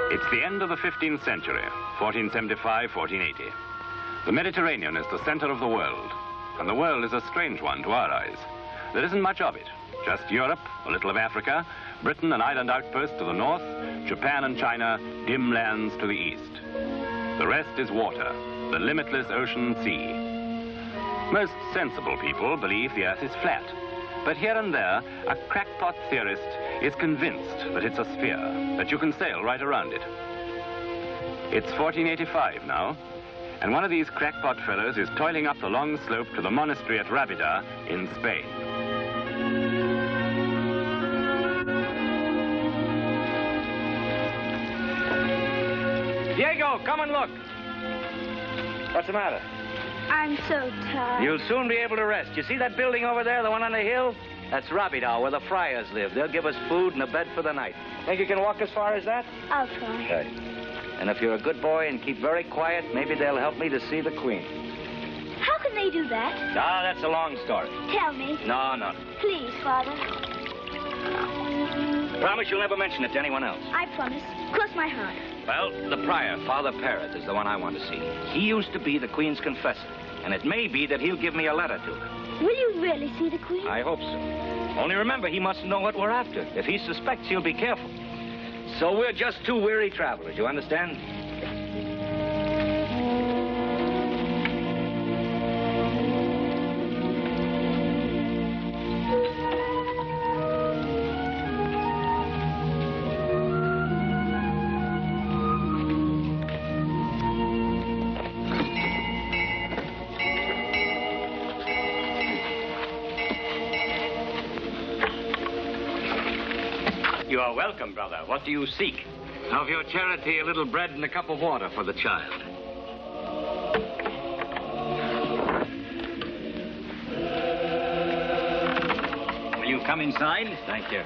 It's the end of the 15th century, 1475, 1480. The Mediterranean is the center of the world, and the world is a strange one to our eyes. There isn't much of it. Just Europe, a little of Africa, Britain and island outposts to the north, Japan and China, dim lands to the east. The rest is water, the limitless ocean sea. Most sensible people believe the Earth is flat, but here and there, a crackpot theorist is convinced that it's a sphere, that you can sail right around it. It's 1485 now, and one of these crackpot fellows is toiling up the long slope to the monastery at Rábida in Spain. Diego, come and look. What's the matter? I'm so tired. You'll soon be able to rest. You see that building over there, the one on the hill? That's Rábida, where the friars live. They'll give us food and a bed for the night. Think you can walk as far as that? I'll try. Right. And if you're a good boy and keep very quiet, maybe they'll help me to see the Queen. How can they do that? No, that's a long story. Tell me. No. Please, Father. Promise you'll never mention it to anyone else. I promise. Cross my heart. Well, the prior, Father Parrott, is the one I want to see. He used to be the Queen's confessor, and it may be that he'll give me a letter to her. Will you really see the Queen? I hope so. Only remember, he mustn't know what we're after. If he suspects, he'll be careful. So we're just two weary travelers, you understand? You are welcome, brother. What do you seek? Of your charity, a little bread and a cup of water for the child. Will you come inside? Thank you.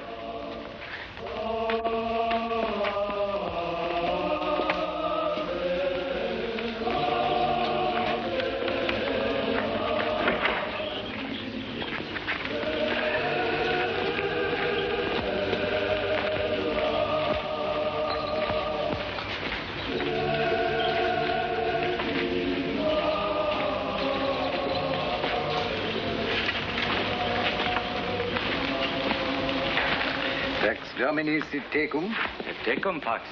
Dominis et tecum. Et tecum, Pax.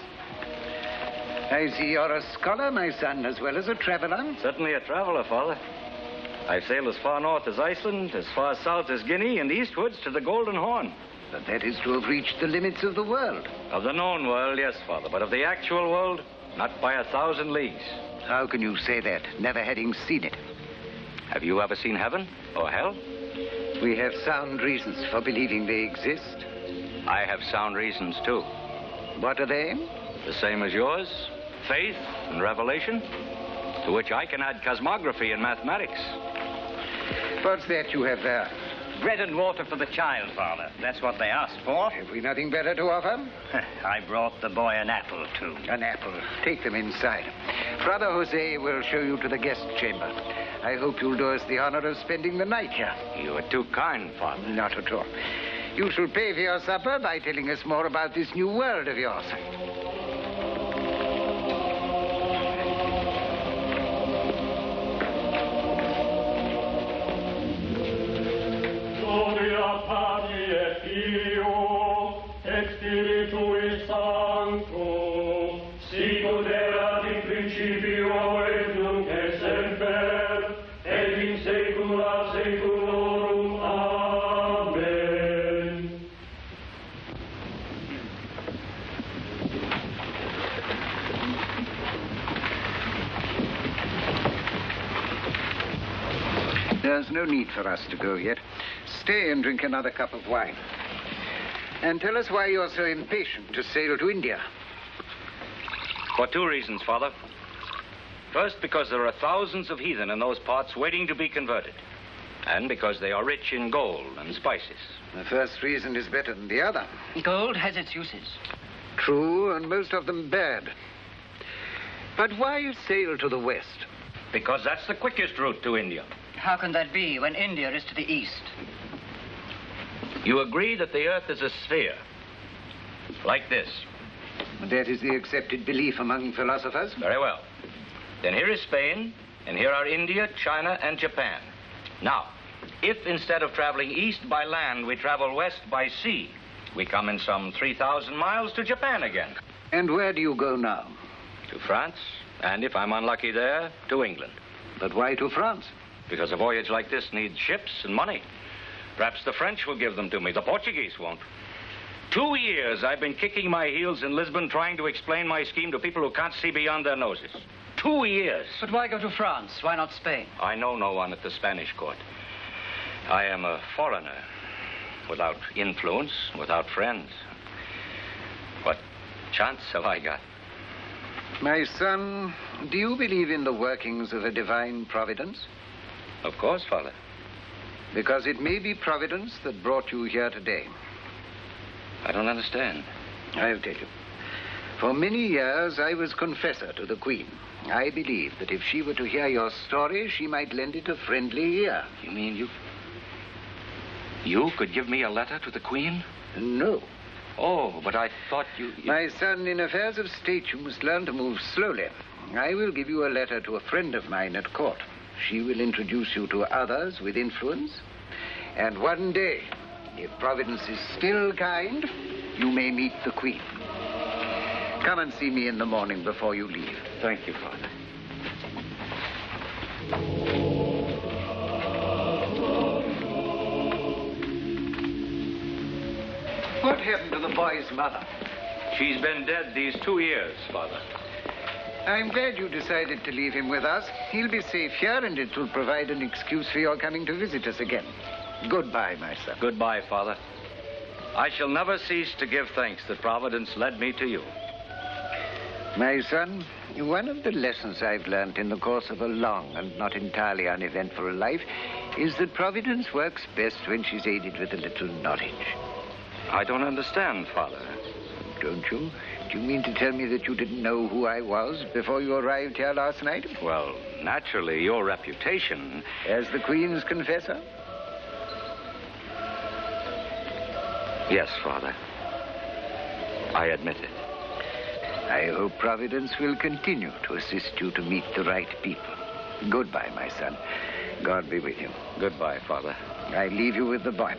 I see you're a scholar, my son, as well as a traveler. Certainly a traveler, Father. I've sailed as far north as Iceland, as far south as Guinea, and eastwards to the Golden Horn. But that is to have reached the limits of the world. Of the known world, yes, Father, but of the actual world, not by 1,000 leagues. How can you say that, never having seen it? Have you ever seen heaven or hell? We have sound reasons for believing they exist. I have sound reasons, too. What are they? The same as yours. Faith and revelation, to which I can add cosmography and mathematics. What's that you have there? Bread and water for the child, Father. That's what they asked for. Have we nothing better to offer? I brought the boy an apple, too. An apple. Take them inside. Brother Jose will show you to the guest chamber. I hope you'll do us the honor of spending the night here. You are too kind, Father. Not at all. You shall pay for your supper by telling us more about this new world of yours. Gloria Patri et Filio, et Spiritui Sancto, sicut erat in principio et nunc et semper, et in saecula saeculorum. Amen. There's no need for us to go yet. Stay and drink another cup of wine. And tell us why you're so impatient to sail to India. For two reasons, Father. First, because there are thousands of heathen in those parts waiting to be converted. And because they are rich in gold and spices. The first reason is better than the other. Gold has its uses. True, and most of them bad. But why sail to the west? Because that's the quickest route to India. How can that be when India is to the east? You agree that the Earth is a sphere. Like this. That is the accepted belief among philosophers. Very well. Then here is Spain, and here are India, China, and Japan. Now, if instead of traveling east by land, we travel west by sea, we come in some 3,000 miles to Japan again. And where do you go now? To France, and if I'm unlucky there, to England. But why to France? Because a voyage like this needs ships and money. Perhaps the French will give them to me. The Portuguese won't. 2 years I've been kicking my heels in Lisbon trying to explain my scheme to people who can't see beyond their noses. 2 years. But why go to France? Why not Spain? I know no one at the Spanish court. I am a foreigner, without influence, without friends. What chance have I got? My son, do you believe in the workings of a divine providence? Of course, Father. Because it may be providence that brought you here today. I don't understand. I'll tell you. For many years, I was confessor to the Queen. I believed that if she were to hear your story, she might lend it a friendly ear. You mean you could give me a letter to the Queen? No. Oh, but I thought you... My son, in affairs of state, you must learn to move slowly. I will give you a letter to a friend of mine at court. She will introduce you to others with influence. And one day, if Providence is still kind, you may meet the Queen. Come and see me in the morning before you leave. Thank you, Father. What happened to the boy's mother? She's been dead these 2 years, Father. I'm glad you decided to leave him with us. He'll be safe here, and it will provide an excuse for your coming to visit us again. Goodbye, my son. Goodbye, Father. I shall never cease to give thanks that Providence led me to you. My son, one of the lessons I've learned in the course of a long and not entirely uneventful life is that Providence works best when she's aided with a little knowledge. I don't understand, Father. Don't you? Do you mean to tell me that you didn't know who I was before you arrived here last night? Well, naturally, your reputation... As the Queen's confessor? Yes, Father. I admit it. I hope Providence will continue to assist you to meet the right people. Goodbye, my son. God be with you. Goodbye, Father. I leave you with the boy.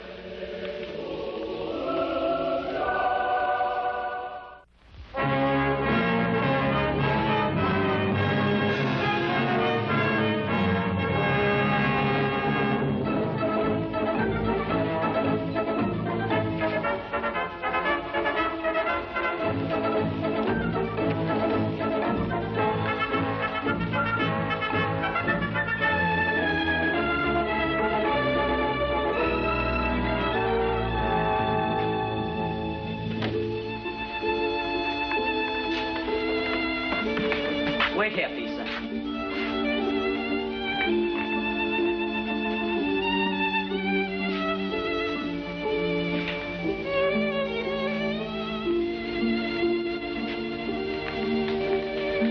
Wait here, please, sir.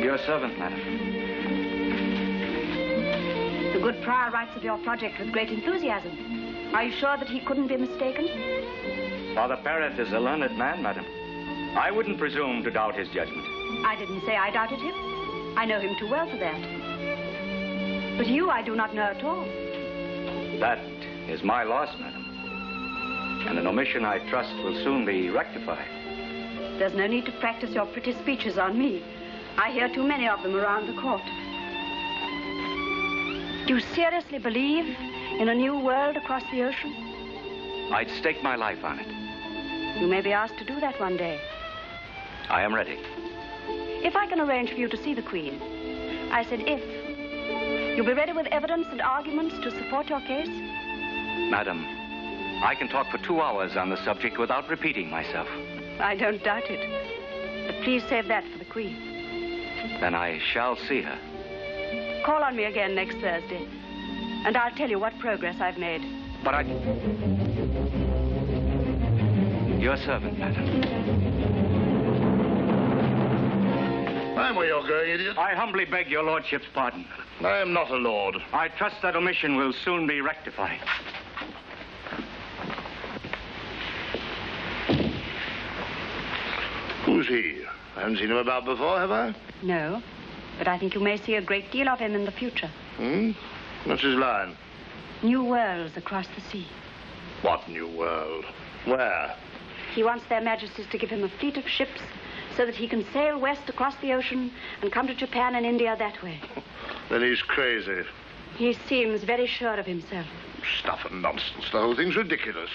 Your servant, madam. The good prior writes of your project with great enthusiasm. Are you sure that he couldn't be mistaken? Father Parrott is a learned man, madam. I wouldn't presume to doubt his judgment. I didn't say I doubted him. I know him too well for that. But you I do not know at all. That is my loss, madam. And an omission, I trust, will soon be rectified. There's no need to practice your pretty speeches on me. I hear too many of them around the court. Do you seriously believe in a new world across the ocean? I'd stake my life on it. You may be asked to do that one day. I am ready. If I can arrange for you to see the Queen, I said if. You'll be ready with evidence and arguments to support your case? Madam, I can talk for 2 hours on the subject without repeating myself. I don't doubt it. But please save that for the Queen. Then I shall see her. Call on me again next Thursday, and I'll tell you what progress I've made. But I... Your servant, madam. I'm where you're going, idiot. I humbly beg your lordship's pardon. I am not a lord. I trust that omission will soon be rectified. Who's he? I haven't seen him about before, have I? No, but I think you may see a great deal of him in the future. What's his line? New worlds across the sea. What new world? Where? He wants their majesties to give him a fleet of ships so that he can sail west across the ocean and come to Japan and India that way. Then he's crazy. He seems very sure of himself. Stuff and nonsense. The whole thing's ridiculous.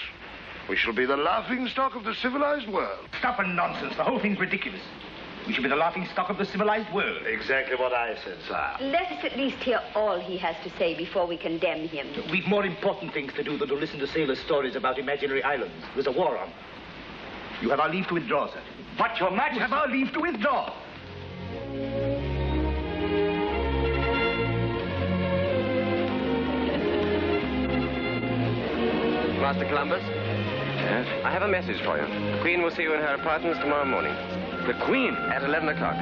We shall be the laughingstock of the civilized world. Stuff and nonsense. The whole thing's ridiculous. We should be the laughingstock of the civilized world. Exactly what I said, sir. Let us at least hear all he has to say before we condemn him. We've more important things to do than to listen to sailors' stories about imaginary islands. There's a war on. You have our leave to withdraw, sir. But, Your Majesty... You have our leave to withdraw. Master Columbus? Yes? I have a message for you. The Queen will see you in her apartments tomorrow morning. The Queen? At 11 o'clock.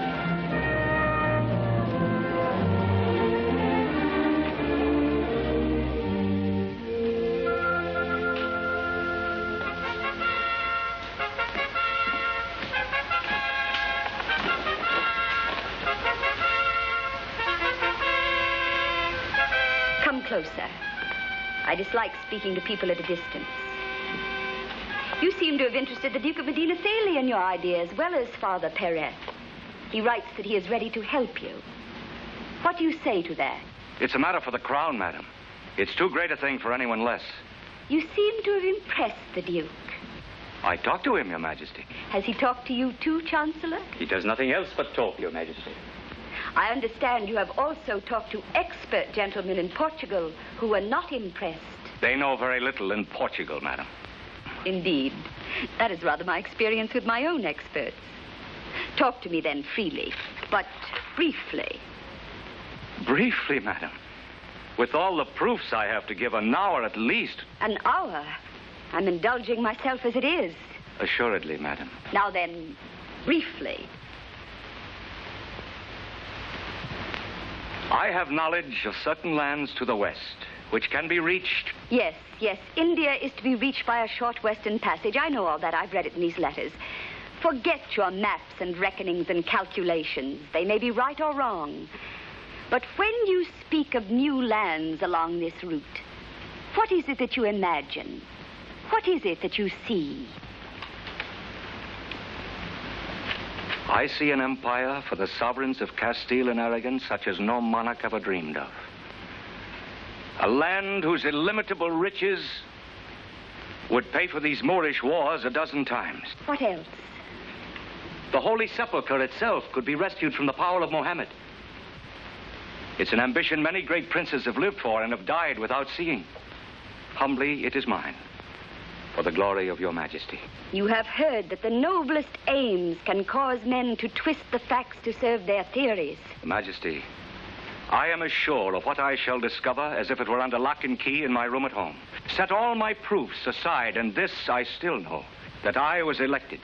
Come closer. I dislike speaking to people at a distance. You seem to have interested the Duke of Medina Thali in your idea, as well as Father Perez. He writes that he is ready to help you. What do you say to that? It's a matter for the crown, madam. It's too great a thing for anyone less. You seem to have impressed the Duke. I talked to him, Your Majesty. Has he talked to you too, Chancellor? He does nothing else but talk, Your Majesty. I understand you have also talked to expert gentlemen in Portugal who were not impressed. They know very little in Portugal, madam. Indeed. That is rather my experience with my own experts. Talk to me then freely, but briefly. Briefly, madam. With all the proofs I have to give, an hour at least. An hour? I'm indulging myself as it is. Assuredly, madam. Now then, briefly. I have knowledge of certain lands to the west, which can be reached. Yes, yes. India is to be reached by a short western passage. I know all that. I've read it in these letters. Forget your maps and reckonings and calculations. They may be right or wrong. But when you speak of new lands along this route, what is it that you imagine? What is it that you see? I see an empire for the sovereigns of Castile and Aragon such as no monarch ever dreamed of. A land whose illimitable riches would pay for these Moorish wars a dozen times. What else? The Holy Sepulchre itself could be rescued from the power of Mohammed. It's an ambition many great princes have lived for and have died without seeing. Humbly, it is mine, for the glory of Your Majesty. You have heard that the noblest aims can cause men to twist the facts to serve their theories. Majesty, I am as sure of what I shall discover as if it were under lock and key in my room at home. Set all my proofs aside, and this I still know, that I was elected,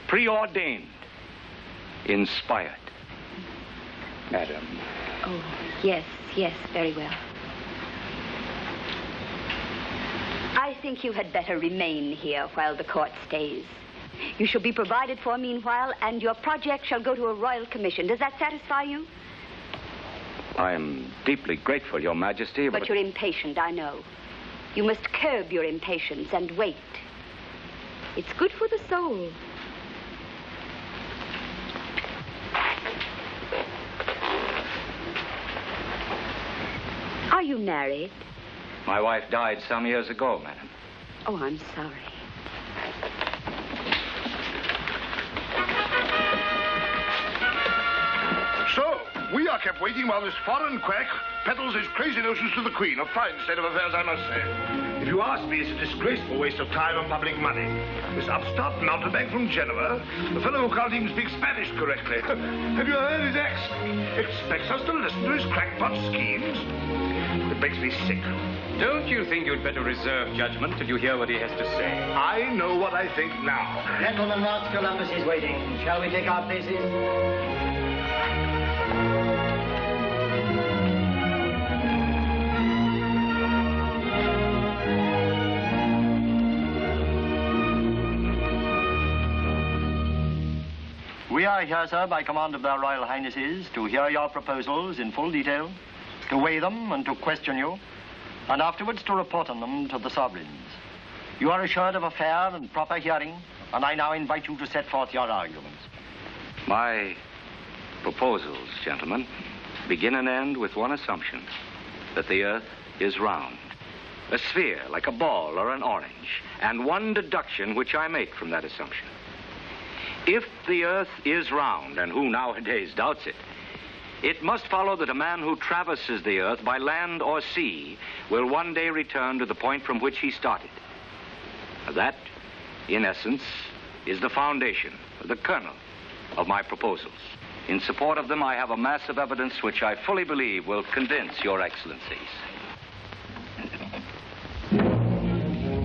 preordained, inspired. Madam. Oh, yes, yes, very well. I think you had better remain here while the court stays. You shall be provided for meanwhile, and your project shall go to a royal commission. Does that satisfy you? I am deeply grateful, Your Majesty, But you're impatient, I know. You must curb your impatience and wait. It's good for the soul. Are you married? My wife died some years ago, madam. Oh, I'm sorry. So, we are kept waiting while this foreign quack peddles his crazy notions to the Queen. A fine state of affairs, I must say. If you ask me, it's a disgraceful waste of time and public money. This upstart mountebank from Genoa, the fellow who can't even speak Spanish correctly. Have you heard his accent? Expects us to listen to his crackpot schemes? It makes me sick. Don't you think you'd better reserve judgment till you hear what he has to say? I know what I think now. Gentlemen, Master Columbus is waiting. Shall we take our places? We are here, sir, by command of their Royal Highnesses, to hear your proposals in full detail, to weigh them and to question you, and afterwards to report on them to the sovereigns. You are assured of a fair and proper hearing, and I now invite you to set forth your arguments. My proposals, gentlemen, begin and end with one assumption, that the Earth is round. A sphere, like a ball or an orange, and one deduction which I make from that assumption. If the Earth is round, and who nowadays doubts it, it must follow that a man who traverses the Earth by land or sea will one day return to the point from which he started. That, in essence, is the foundation, the kernel of my proposals. In support of them, I have a mass of evidence which I fully believe will convince your excellencies.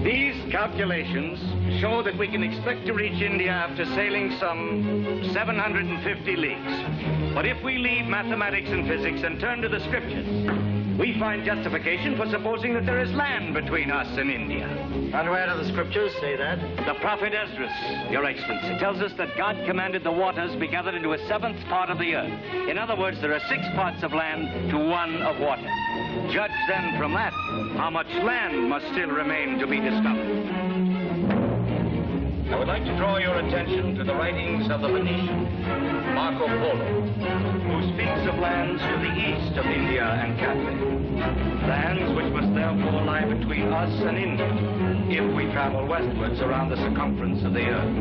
These calculations show that we can expect to reach India after sailing some 750 leagues. But if we leave mathematics and physics and turn to the scriptures, we find justification for supposing that there is land between us and India. And where do the scriptures say that? The prophet Esdras, Your Excellency, tells us that God commanded the waters be gathered into a seventh part of the earth. In other words, there are 6 parts of land to 1 of water. Judge then from that how much land must still remain to be discovered. I would like to draw your attention to the writings of the Venetian, Marco Polo, who speaks of lands to the east of India and Kathleen. Lands which must therefore lie between us and India if we travel westwards around the circumference of the earth.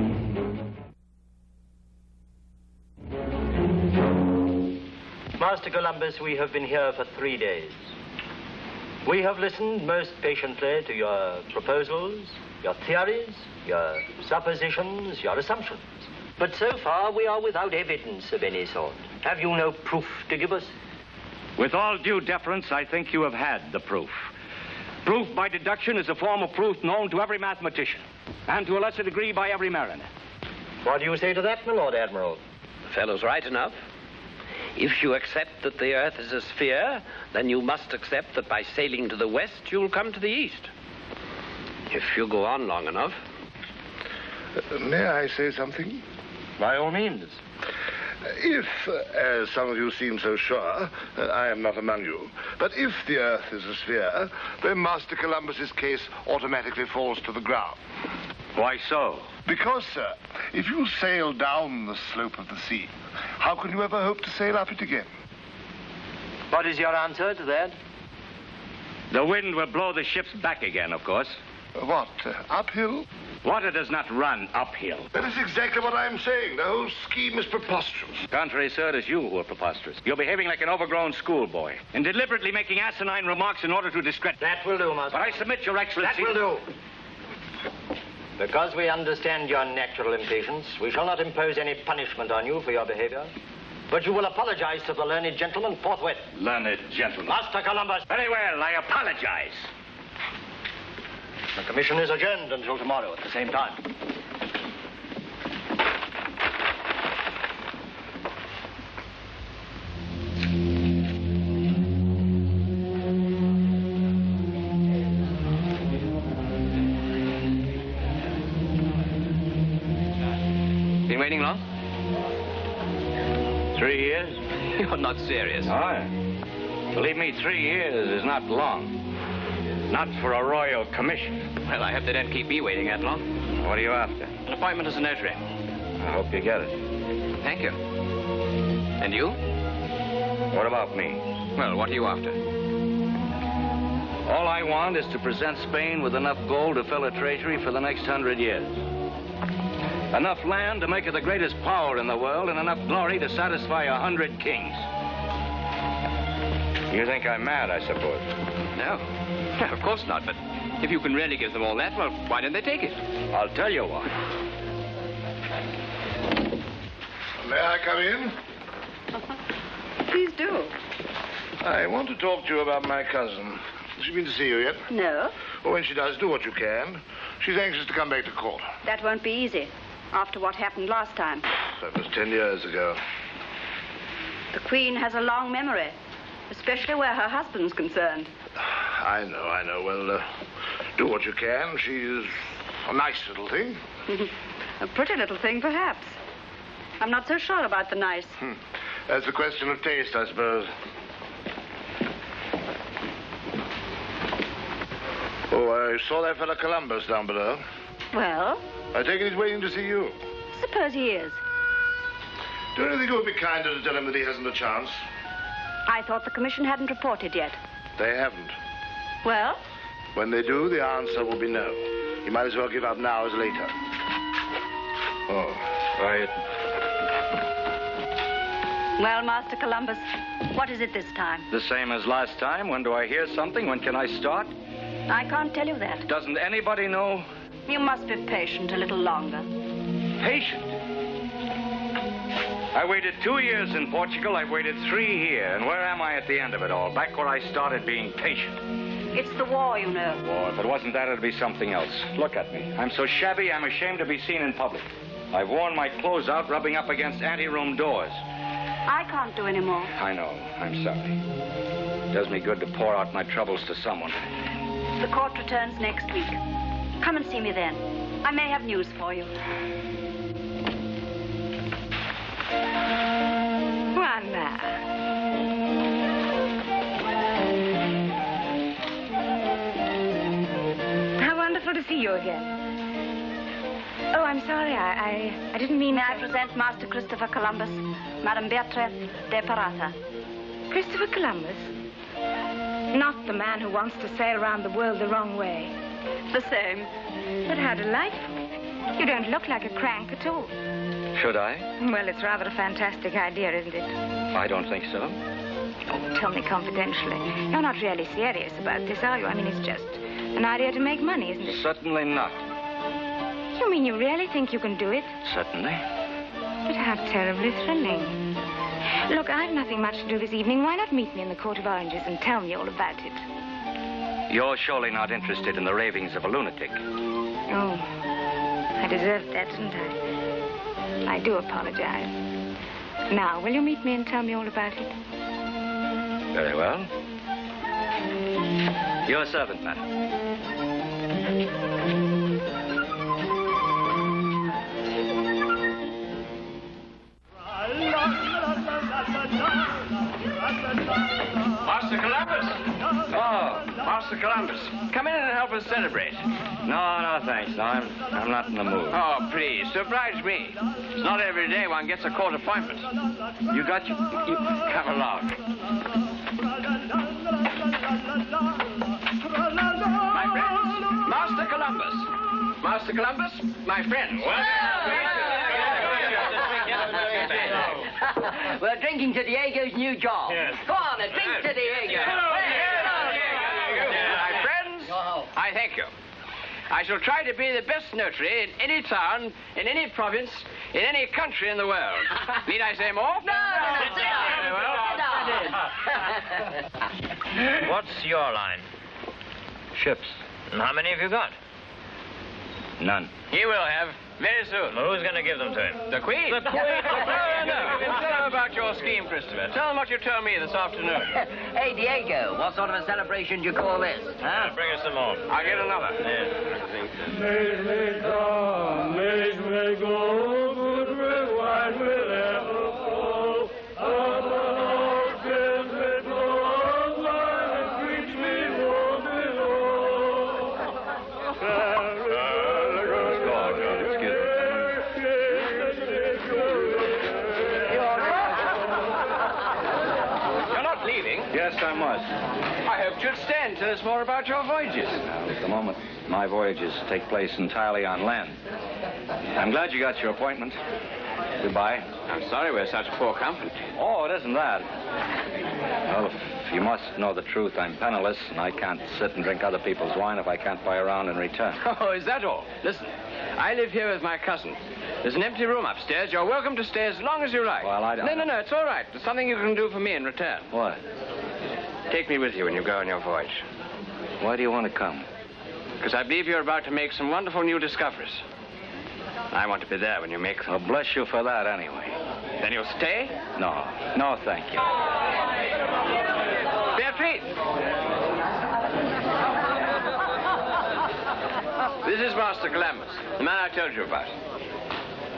Master Columbus, we have been here for 3 days. We have listened most patiently to your proposals, your theories, your suppositions, your assumptions. But so far, we are without evidence of any sort. Have you no proof to give us? With all due deference, I think you have had the proof. Proof by deduction is a form of proof known to every mathematician, and to a lesser degree by every mariner. What do you say to that, my Lord Admiral? The fellow's right enough. If you accept that the Earth is a sphere, then you must accept that by sailing to the west, you'll come to the east. If you go on long enough. May I say something? By all means. If, as some of you seem so sure, I am not among you, but if the Earth is a sphere, then Master Columbus's case automatically falls to the ground. Why so? Because, sir, if you sail down the slope of the sea, how can you ever hope to sail up it again? What is your answer to that? The wind will blow the ships back again, of course. What, uphill? Water does not run uphill. That is exactly what I'm saying. The whole scheme is preposterous. Contrary, sir, it is you who are preposterous. You're behaving like an overgrown schoolboy and deliberately making asinine remarks in order to discredit. That will do, Master. But I submit, Your Excellency. That will do. Because we understand your natural impatience, we shall not impose any punishment on you for your behavior. But you will apologize to the learned gentleman forthwith. Learned gentleman. Master Columbus. Very well, I apologize. The commission is adjourned until tomorrow at the same time. Been waiting long? 3 years? You're not serious. Oh, believe me, 3 years is not long. Not for a royal commission. Well, I hope they don't keep me waiting that long. What are you after? An appointment as a notary. I hope you get it. Thank you. And you? What about me? Well, what are you after? All I want is to present Spain with enough gold to fill a treasury for the next 100 years. Enough land to make her the greatest power in the world, and enough glory to satisfy 100 kings. You think I'm mad, I suppose? No. No, of course not, but if you can really give them all that, well, why don't they take it? I'll tell you why. May I come in? Please do. I want to talk to you about my cousin. Has she been to see you yet? No. Well, when she does, do what you can. She's anxious to come back to court. That won't be easy, after what happened last time. That was 10 years ago. The Queen has a long memory, especially where her husband's concerned. I know. Well, do what you can. She's a nice little thing. A pretty little thing, perhaps. I'm not so sure about the nice. That's a question of taste, I suppose. Oh, I saw that fellow Columbus down below. Well? I take it he's waiting to see you. Suppose he is. Don't you think it would be kinder to tell him that he hasn't a chance? I thought the commission hadn't reported yet. They haven't. Well? When they do, the answer will be no. You might as well give up now as later. Oh, right. Well, Master Columbus, what is it this time? The same as last time. When do I hear something? When can I start? I can't tell you that. Doesn't anybody know? You must be patient a little longer. Patient? I waited 2 years in Portugal. I've waited 3 here. And where am I at the end of it all? Back where I started being patient. It's the war, you know. War. If it wasn't that, it'd be something else. Look at me. I'm so shabby, I'm ashamed to be seen in public. I've worn my clothes out rubbing up against anteroom doors. I can't do any more. I know. I'm sorry. It does me good to pour out my troubles to someone. The court returns next week. Come and see me then. I may have news for you. Juana. How wonderful to see you again. Oh, I'm sorry. I didn't mean... May I present Master Christopher Columbus, Madame Beatrice de Parata. Christopher Columbus? Not the man who wants to sail around the world the wrong way. The same. But how delightful. You don't look like a crank at all. Should I? Well, it's rather a fantastic idea, isn't it? I don't think so. Oh, tell me confidentially. You're not really serious about this, are you? I mean, it's just an idea to make money, isn't it? Certainly not. You mean you really think you can do it? Certainly. But how terribly thrilling. Look, I've nothing much to do this evening. Why not meet me in the Court of Oranges and tell me all about it? You're surely not interested in the ravings of a lunatic. Oh, I deserved that, didn't I? I do apologize. Now, will you meet me and tell me all about it? Very well. Your servant, madam. Master Columbus! Oh, Master Columbus. Come in and help us celebrate. No, thanks. No, I'm not in the mood. Oh, please, oblige me. It's not every day one gets a court appointment. You come along. My friends, Master Columbus. Master Columbus, my friends. We're drinking to Diego's new job. Yes. Go on, a drink to Diego. My friends, I thank you. I shall try to be the best notary in any town, in any province, in any country in the world. Need I say more? No. What's your line? Ships. And how many have you got? None. He will have. Very soon. Well, who's going to give them to him? The Queen? The Queen? No. Tell them about your scheme, Christopher. Tell them what you told me this afternoon. Hey, Diego, what sort of a celebration do you call this? Huh? Bring us some more. I'll get another. May we come, may we go, good red wine will ever flow. Above, give me blow, while it reach me more Yes, I must. I hoped you'd stay and tell us more about your voyages. At the moment, my voyages take place entirely on land. I'm glad you got your appointment. Goodbye. I'm sorry we're such poor company. Oh, it isn't that. Well, if you must know the truth, I'm penniless, and I can't sit and drink other people's wine if I can't buy a round in return. Oh, is that all? Listen, I live here with my cousin. There's an empty room upstairs. You're welcome to stay as long as you like. Well, I don't... No, it's all right. There's something you can do for me in return. What? Take me with you when you go on your voyage. Why do you want to come? Because I believe you're about to make some wonderful new discoveries. I want to be there when you make them. Well, bless you for that anyway. Then you'll stay? No, thank you. Beatrice! This is Master Columbus, the man I told you about.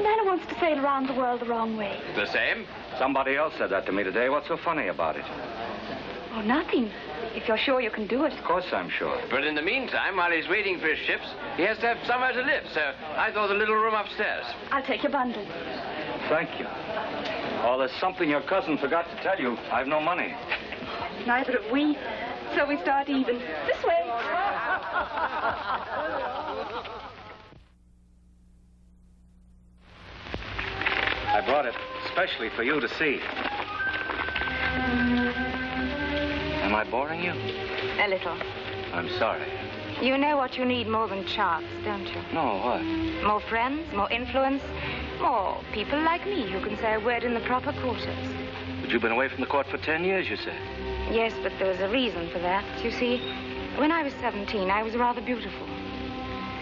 Nana wants to sail around the world the wrong way. The same? Somebody else said that to me today. What's so funny about it? Oh, nothing. If you're sure you can do it. Of course I'm sure. But in the meantime, while he's waiting for his ships, he has to have somewhere to live, so I thought the little room upstairs. I'll take your bundle. Thank you. Oh, there's something your cousin forgot to tell you. I've no money. Neither have we. So we start even. This way. I brought it especially for you to see. Am I boring you? A little. I'm sorry. You know what you need more than charts, don't you? No, what? More friends, more influence, more people like me who can say a word in the proper quarters. But you've been away from the court for 10 years, you said. Yes, but there was a reason for that. You see, when I was 17, I was rather beautiful.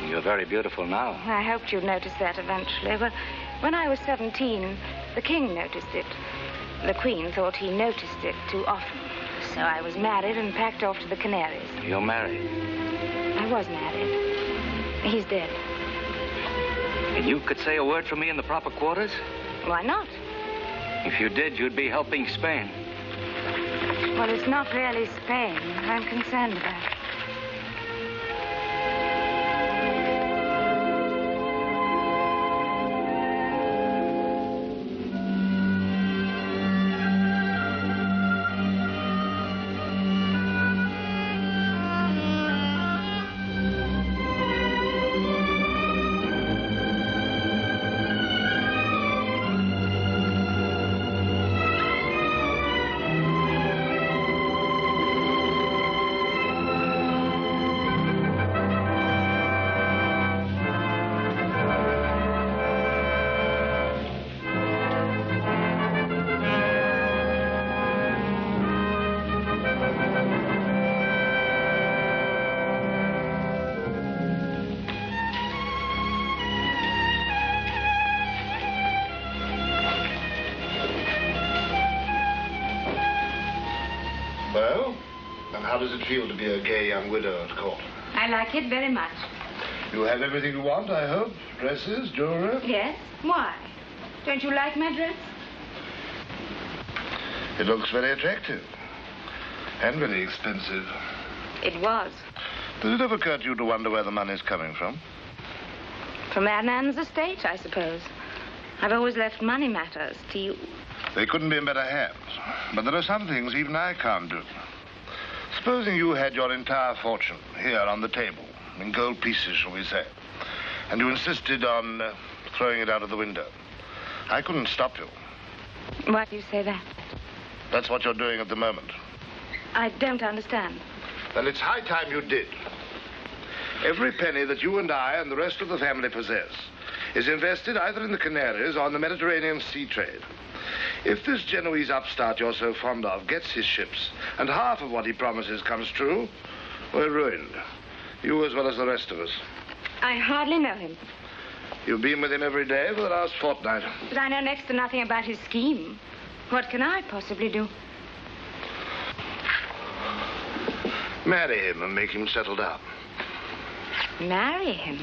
You're very beautiful now. I hoped you'd notice that eventually. But when I was 17, the king noticed it. The Queen thought he noticed it too often. So I was married and packed off to the Canaries. You're married? I was married. He's dead. And you could say a word for me in the proper quarters? Why not? If you did, you'd be helping Spain. Well, it's not really Spain I'm concerned about. Well, and how does it feel to be a gay young widow at court? I like it very much. You have everything you want, I hope? Dresses, jewelry? Yes? Why? Don't you like my dress? It looks very attractive. And very expensive. It was. Does it ever occur to you to wonder where the money's coming from? From Adnan's estate, I suppose. I've always left money matters to you. They couldn't be in better hands. But there are some things even I can't do. Supposing you had your entire fortune here on the table, in gold pieces, shall we say, and you insisted on throwing it out of the window. I couldn't stop you. Why do you say that? That's what you're doing at the moment. I don't understand. Then it's high time you did. Every penny that you and I and the rest of the family possess is invested either in the Canaries or in the Mediterranean sea trade. If this Genoese upstart you're so fond of gets his ships, and half of what he promises comes true, we're ruined. You as well as the rest of us. I hardly know him. You've been with him every day for the last fortnight. But I know next to nothing about his scheme. What can I possibly do? Marry him and make him settle down. Marry him?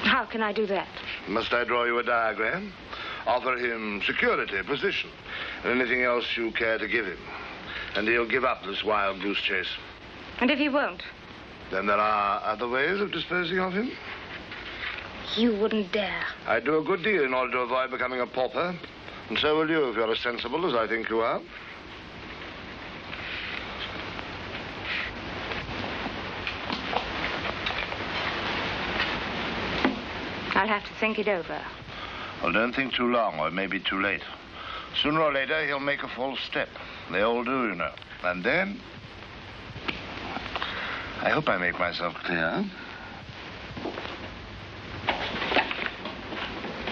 How can I do that? Must I draw you a diagram? Offer him security, position, and anything else you care to give him. And he'll give up this wild goose chase. And if he won't? Then there are other ways of disposing of him. You wouldn't dare. I'd do a good deal in order to avoid becoming a pauper. And so will you if you're as sensible as I think you are. I'll have to think it over. Well, don't think too long, or it may be too late. Sooner or later, he'll make a false step. They all do, you know. And then... I hope I make myself clear.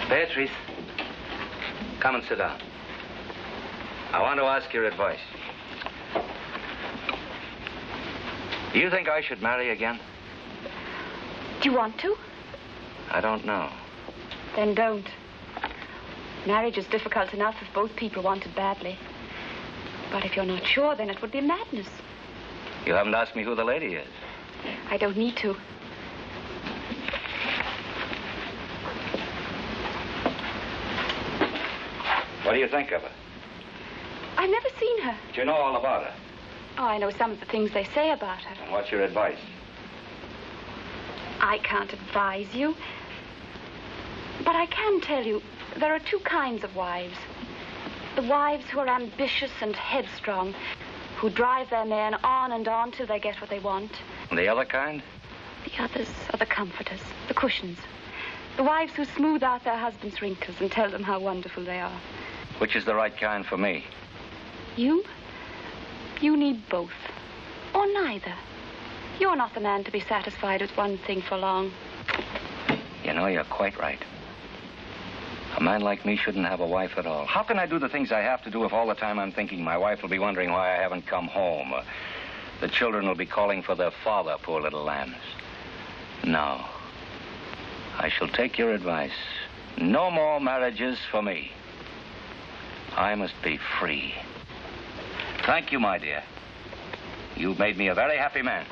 Beatrice, come and sit down. I want to ask your advice. Do you think I should marry again? Do you want to? I don't know. Then don't. Marriage is difficult enough if both people want it badly. But if you're not sure, then it would be madness. You haven't asked me who the lady is. I don't need to. What do you think of her? I've never seen her. Do you know all about her? Oh, I know some of the things they say about her. And what's your advice? I can't advise you. But I can tell you, there are two kinds of wives. The wives who are ambitious and headstrong, who drive their men on and on till they get what they want. And the other kind? The others are the comforters, the cushions. The wives who smooth out their husbands' wrinkles and tell them how wonderful they are. Which is the right kind for me? You? You need both. Or neither. You're not the man to be satisfied with one thing for long. You know, you're quite right. A man like me shouldn't have a wife at all. How can I do the things I have to do if all the time I'm thinking my wife will be wondering why I haven't come home? Or the children will be calling for their father, poor little lambs. No. I shall take your advice. No more marriages for me. I must be free. Thank you, my dear. You've made me a very happy man.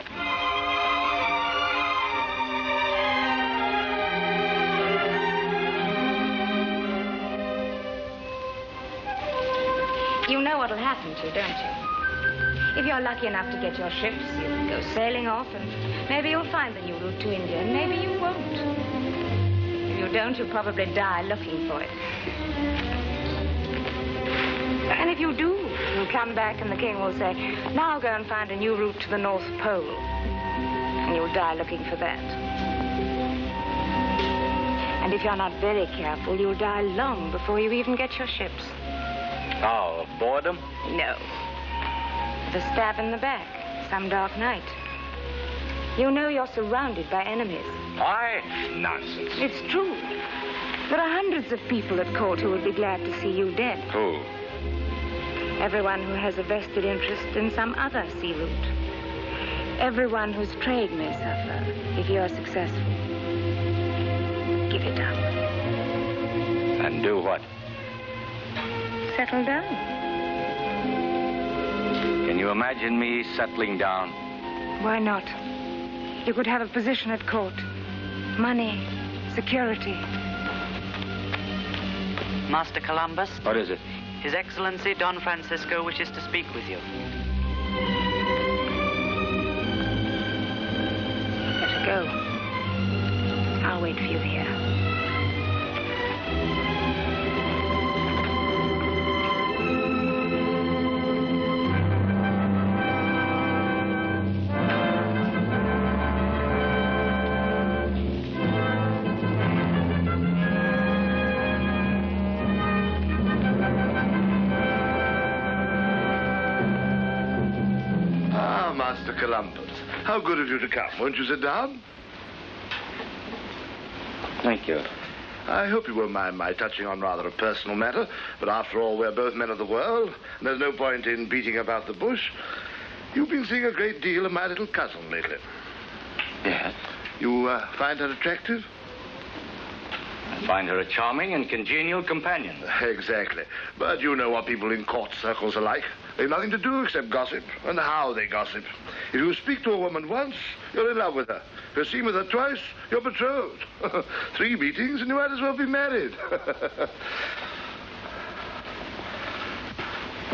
You know what'll happen to you, don't you? If you're lucky enough to get your ships, you'll go sailing off, and maybe you'll find the new route to India, and maybe you won't. If you don't, you'll probably die looking for it. And if you do, you'll come back and the king will say, now go and find a new route to the North Pole. And you'll die looking for that. And if you're not very careful, you'll die long before you even get your ships. Oh, boredom? No. With a stab in the back, some dark night. You know you're surrounded by enemies. Why? Nonsense. It's true. There are hundreds of people at court who would be glad to see you dead. Who? Everyone who has a vested interest in some other sea route. Everyone whose trade may suffer if you're successful. Give it up. And do what? Settle down. Can you imagine me settling down? Why not? You could have a position at court. Money, security. Master Columbus? What is it? His Excellency Don Francisco wishes to speak with you. Better go. I'll wait for you here. Columbus, how good of you to come. Won't you sit down? Thank you. I hope you won't mind my touching on rather a personal matter, but after all, we're both men of the world, and there's no point in beating about the bush. You've been seeing a great deal of my little cousin lately. Yes. You find her attractive? I find her a charming and congenial companion. Exactly. But you know what people in court circles are like. They've nothing to do except gossip, and how they gossip. If you speak to a woman once, you're in love with her. If you're seen with her twice, you're betrothed. 3 meetings, and you might as well be married.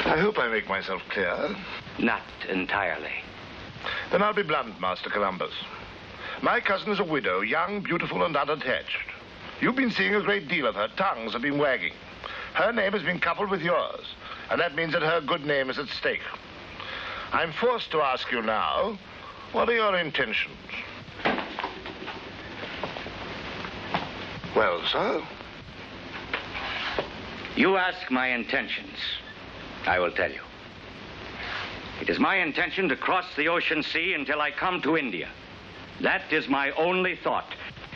I hope I make myself clear. Not entirely. Then I'll be blunt, Master Columbus. My cousin is a widow, young, beautiful, and unattached. You've been seeing a great deal of her. Tongues have been wagging. Her name has been coupled with yours, and that means that her good name is at stake. I'm forced to ask you now, what are your intentions? Well, sir? You ask my intentions. I will tell you. It is my intention to cross the ocean sea until I come to India. That is my only thought.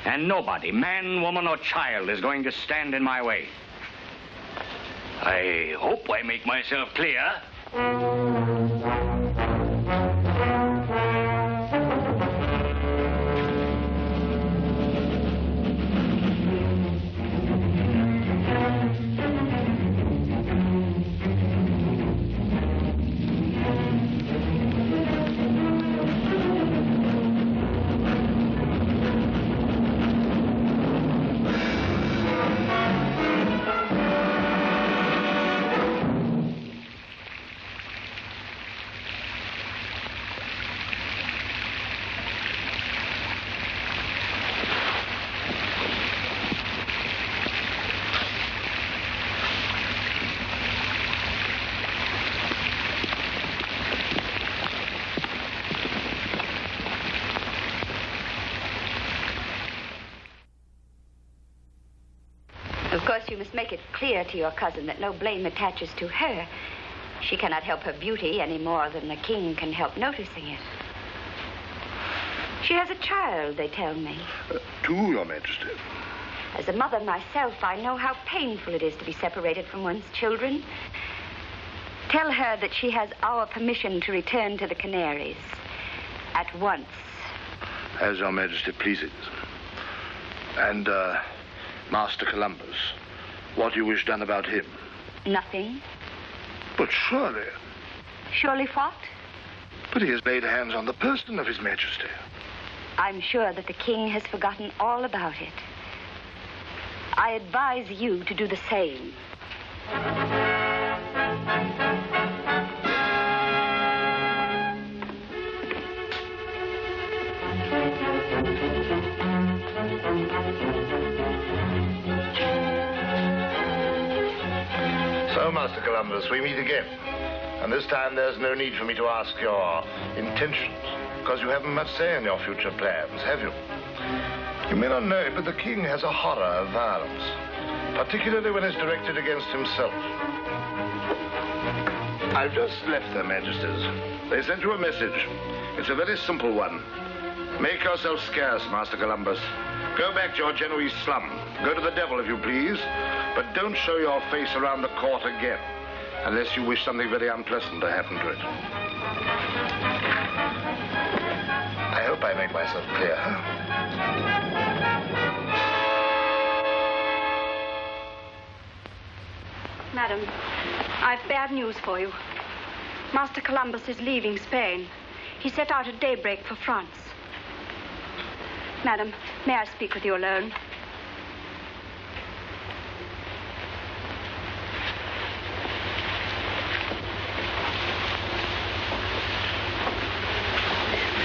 And nobody, man, woman, or child, is going to stand in my way. I hope I make myself clear. Of course, you must make it clear to your cousin that no blame attaches to her. She cannot help her beauty any more than the king can help noticing it. She has a child, they tell me. Two, Your Majesty. As a mother myself, I know how painful it is to be separated from one's children. Tell her that she has our permission to return to the Canaries. At once. As Your Majesty pleases. And, Master Columbus, what do you wish done about him? Nothing. But surely... Surely what? But he has laid hands on the person of His Majesty. I'm sure that the king has forgotten all about it. I advise you to do the same. So, Master Columbus, we meet again. And this time there's no need for me to ask your intentions, because you haven't much say in your future plans, have you? You may not know it, but the king has a horror of violence, particularly when it's directed against himself. I've just left their majesties. They sent you a message. It's a very simple one. Make yourself scarce, Master Columbus. Go back to your Genoese slum. Go to the devil, if you please, but don't show your face around the court again, unless you wish something very unpleasant to happen to it. I hope I made myself clear. Madam, I've bad news for you. Master Columbus is leaving Spain. He set out at daybreak for France. Madam, may I speak with you alone?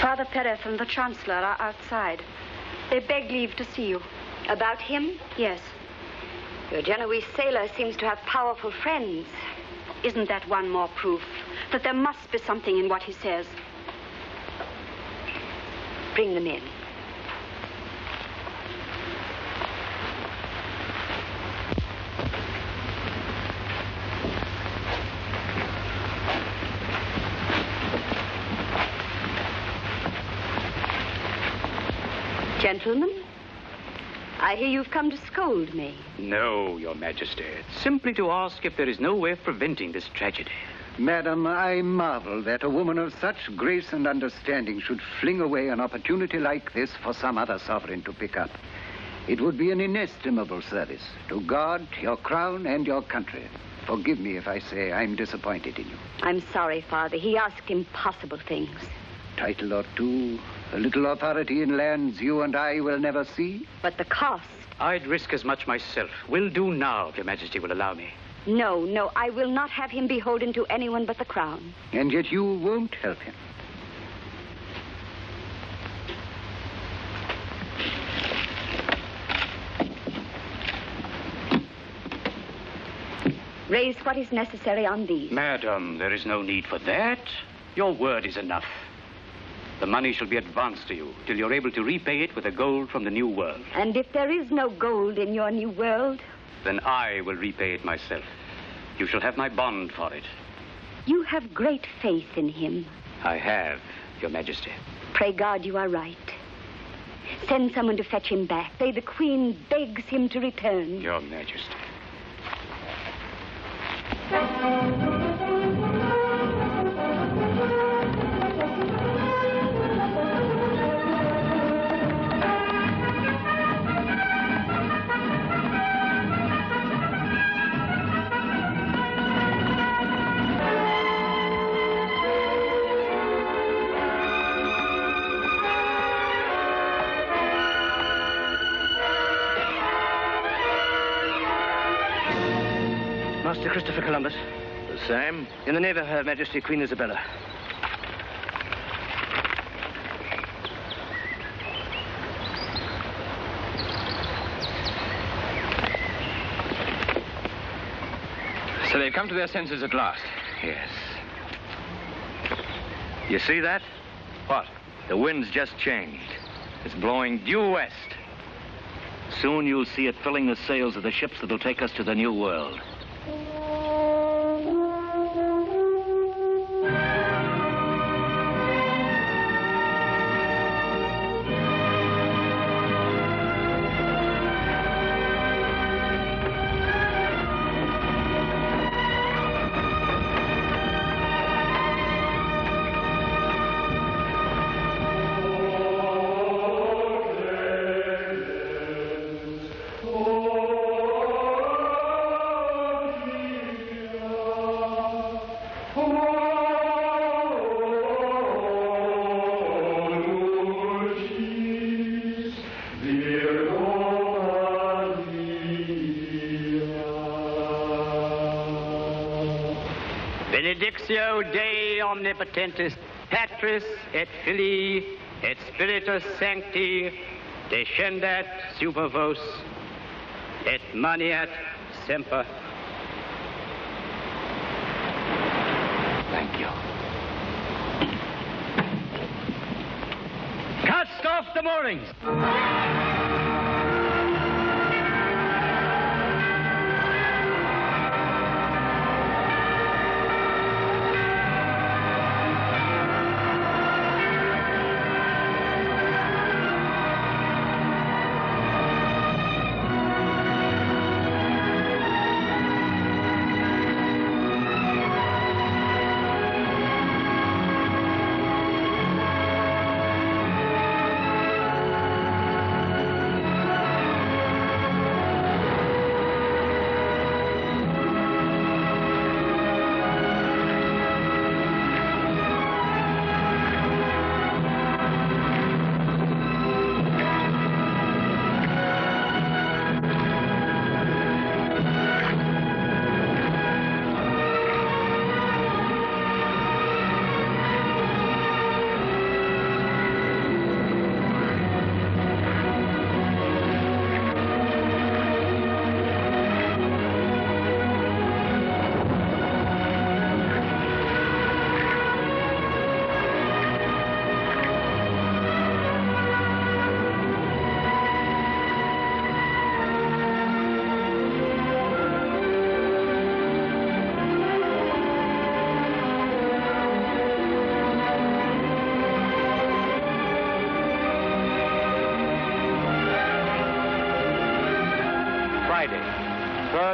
Father Perez and the Chancellor are outside. They beg leave to see you. About him? Yes. Your Genoese sailor seems to have powerful friends. Isn't that one more proof that there must be something in what he says? Bring them in. Gentlemen, I hear you've come to scold me. No, Your Majesty. Simply to ask if there is no way of preventing this tragedy. Madam, I marvel that a woman of such grace and understanding should fling away an opportunity like this for some other sovereign to pick up. It would be an inestimable service to God, your crown, and your country. Forgive me if I say I'm disappointed in you. I'm sorry, Father. He asked impossible things. Title or two, a little authority in lands you and I will never see. But the cost. I'd risk as much myself. Will do now, if Your Majesty will allow me. No, I will not have him beholden to anyone but the crown. And yet you won't help him. Raise what is necessary on these. Madam, there is no need for that. Your word is enough. The money shall be advanced to you till you're able to repay it with the gold from the New World. And if there is no gold in your New World? Then I will repay it myself. You shall have my bond for it. You have great faith in him. I have, Your Majesty. Pray God you are right. Send someone to fetch him back. Say the Queen begs him to return. Your Majesty. Master Christopher Columbus. The same? In the name of Her Majesty Queen Isabella. So they've come to their senses at last. Yes. You see that? What? The wind's just changed. It's blowing due west. Soon you'll see it filling the sails of the ships that'll take us to the New World. Benedictio Dei Omnipotentis, Patris et Filii et Spiritus Sancti, descendat super vos, et maniat semper. Thank you. Cast off the moorings.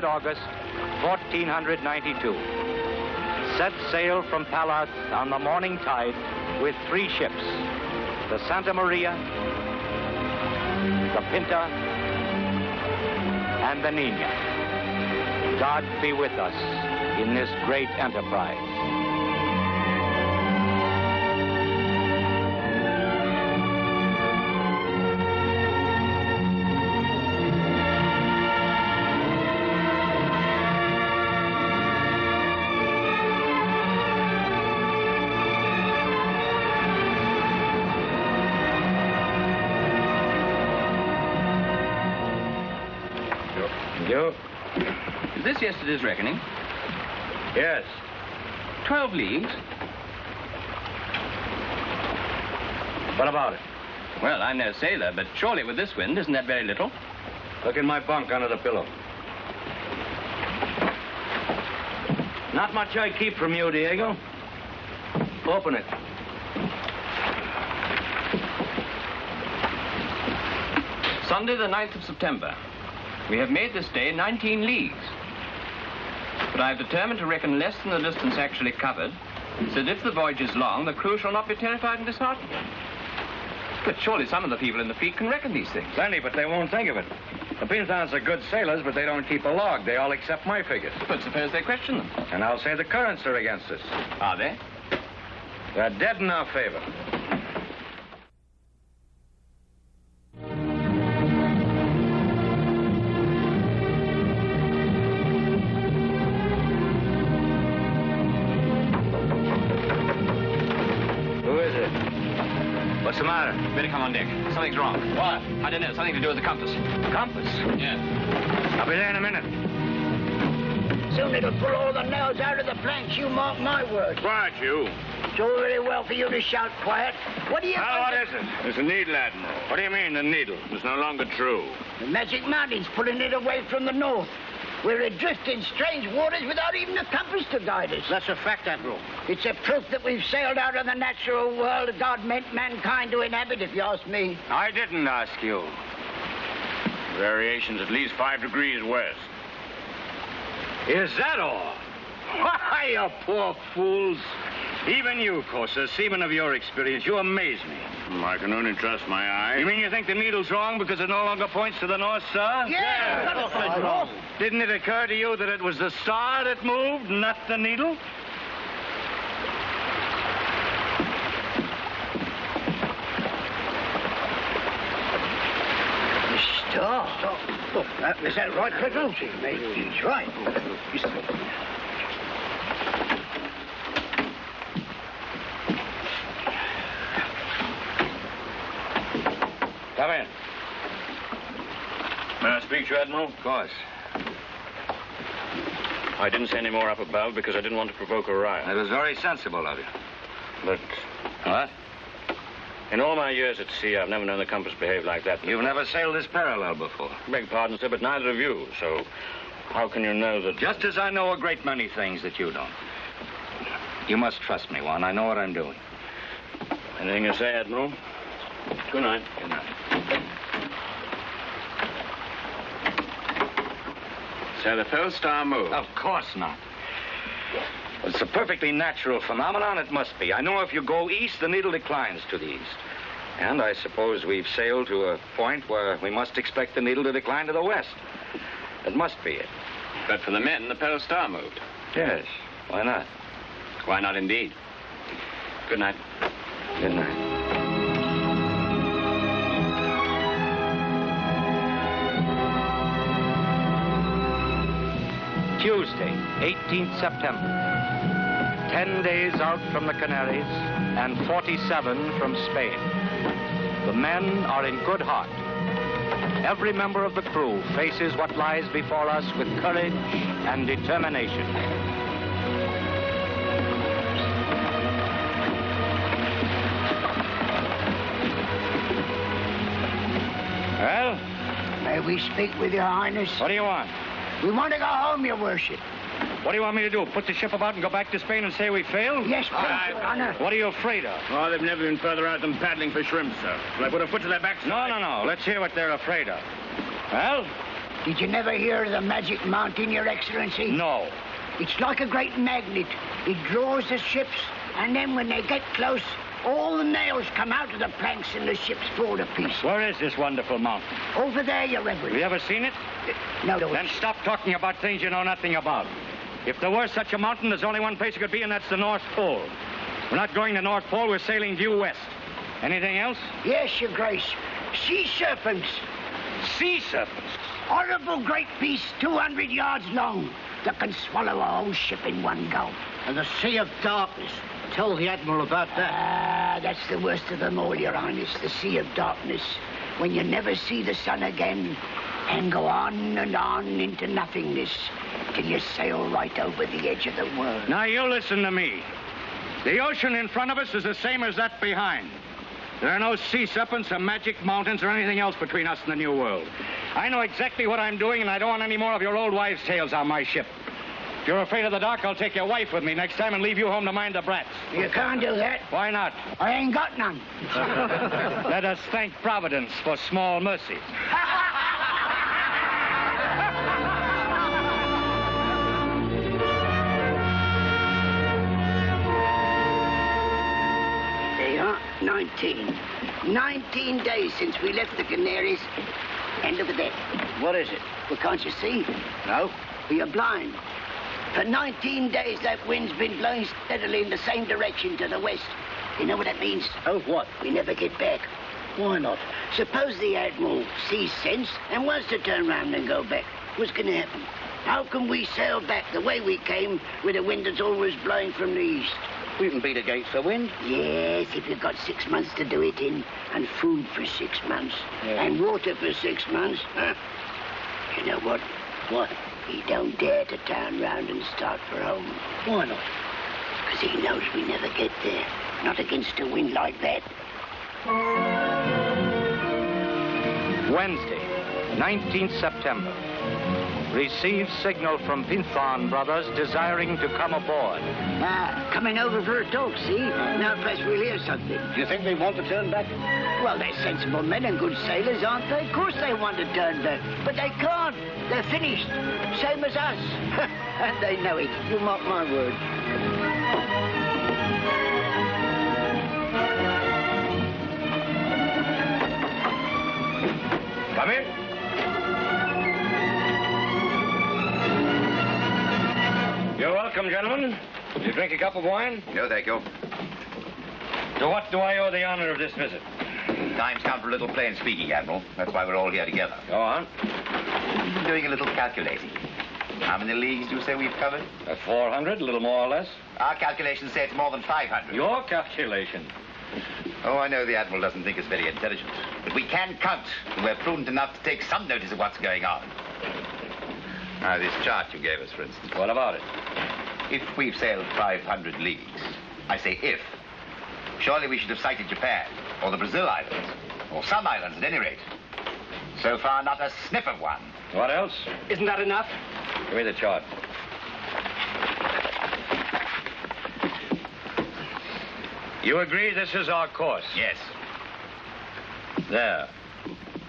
August 1492. Set sail from Palos on the morning tide with 3 ships, the Santa Maria, the Pinta, and the Nina. God be with us in this great enterprise. Is this yesterday's reckoning? Yes. 12 leagues? What about it? Well, I'm no sailor, but surely with this wind, isn't that very little? Look in my bunk under the pillow. Not much I keep from you, Diego. Open it. Sunday, the 9th of September. We have made this day 19 leagues. But I've determined to reckon less than the distance actually covered, so that if the voyage is long, the crew shall not be terrified and disheartened. But surely some of the people in the fleet can reckon these things. Plenty, but they won't think of it. The Pintons are good sailors, but they don't keep a log. They all accept my figures. But suppose they question them? And I'll say the currents are against us. Are they? They're dead in our favor. What's the matter? Better come on deck. Something's wrong. What? I don't know. Something to do with the compass. Compass? Yeah. I'll be there in a minute. soon it'll pull all the nails out of the planks, you mark my word. Quiet, you. It's all very well for you to shout quiet. What do you... Now, what is it? It's a needle, Admiral. What do you mean, the needle? It's no longer true. The Magic Mountain's pulling it away from the north. We're adrift in strange waters without even a compass to guide us. That's a fact, Admiral. It's a proof that we've sailed out of the natural world God meant mankind to inhabit, if you ask me. I didn't ask you. Variations at least 5 degrees west. Is that all? Why, you poor fools. Even you, Corsa, seaman of your experience, you amaze me. I can only trust my eye. You mean you think the needle's wrong because it no longer points to the north, sir? Yeah. Didn't it occur to you that it was the star that moved, not the needle? The star? Oh, is that right, Fredric? He's right. Come in. May I speak to you, Admiral? Of course. I didn't say any more up above because I didn't want to provoke a riot. It was very sensible of you. But... What? In all my years at sea, I've never known the compass behave like that. You've never sailed this parallel before. Beg pardon, sir, but neither of you. So how can you know that... Just as I know a great many things that you don't. You must trust me, Juan. I know what I'm doing. Anything you say, Admiral? Good night. Good night. So the pole star moved? Of course not. It's a perfectly natural phenomenon. It must be. I know if you go east, the needle declines to the east. And I suppose we've sailed to a point where we must expect the needle to decline to the west. It must be it. But for the men, the pole star moved. Yes. Why not? Why not, indeed? Good night. Good night. Tuesday, 18th September. 10 days out from the Canaries and 47 from Spain. The men are in good heart. Every member of the crew faces what lies before us with courage and determination. Well? May we speak with your highness? What do you want? We want to go home, your worship. What do you want me to do? Put the ship about and go back to Spain and say we failed? Yes, please, Your Honor. What are you afraid of? Oh, they've never been further out than paddling for shrimp, sir. Shall I put a foot to their backs? No. Let's hear what they're afraid of. Well? Did you never hear of the Magic Mountain, Your Excellency? No. It's like a great magnet. It draws the ships, and then when they get close, all the nails come out of the planks and the ships fall to pieces. Where is this wonderful mountain? Over there, Your Reverence. Have you ever seen it? No. Then stop talking about things you know nothing about. If there were such a mountain, there's only one place it could be, and that's the North Pole. We're not going to North Pole, we're sailing due west. Anything else? Yes, Your Grace. Sea serpents. Sea serpents? Horrible great beasts 200 yards long that can swallow a whole ship in one gulp. And the Sea of Darkness. Tell the Admiral about that. That's the worst of them all, Your Highness. The Sea of Darkness. When you never see the sun again and go on and on into nothingness till you sail right over the edge of the world. Now, you listen to me. The ocean in front of us is the same as that behind. There are no sea serpents or magic mountains or anything else between us and the New World. I know exactly what I'm doing, and I don't want any more of your old wives' tales on my ship. If you're afraid of the dark, I'll take your wife with me next time and leave you home to mind the brats. You can't do that. Why not? I ain't got none. Let us thank Providence for small mercies. They are 19 days since we left the Canaries. And look at that. What is it? Well, can't you see? No. We are blind. For 19 days, that wind's been blowing steadily in the same direction to the west. You know what that means? Oh, what? We never get back. Why not? Suppose the Admiral sees sense and wants to turn round and go back. What's going to happen? How can we sail back the way we came with a wind that's always blowing from the east? We can beat against the wind. Yes, if you've got 6 months to do it in, and food for 6 months, and water for 6 months. Huh? You know what? What? He don't dare to turn round and start for home. Why not? Because he knows we never get there. Not against a wind like that. Wednesday, 19th September. Received signal from Pinthorn Brothers desiring to come aboard. Coming over for a talk, see? Now perhaps we'll hear something. Do you think they want to turn back? Well, they're sensible men and good sailors, aren't they? Of course they want to turn back. But they can't. They're finished. Same as us. And they know it. You mark my word. Come in. You're welcome, gentlemen. Will you drink a cup of wine? No, thank you. To what do I owe the honor of this visit? Time's come for a little plain speaking, Admiral. That's why we're all here together. Go on. Doing a little calculating. How many leagues do you say we've covered? 400, a little more or less. Our calculations say it's more than 500. Your calculation? Oh, I know the Admiral doesn't think us very intelligent. But we can count, and we're prudent enough to take some notice of what's going on. Now, this chart you gave us, for instance. What about it? If we've sailed 500 leagues, I say if, surely we should have sighted Japan, or the Brazil Islands, or some islands at any rate. So far, not a sniff of one. What else? Isn't that enough? Give me the chart. You agree this is our course? Yes. There.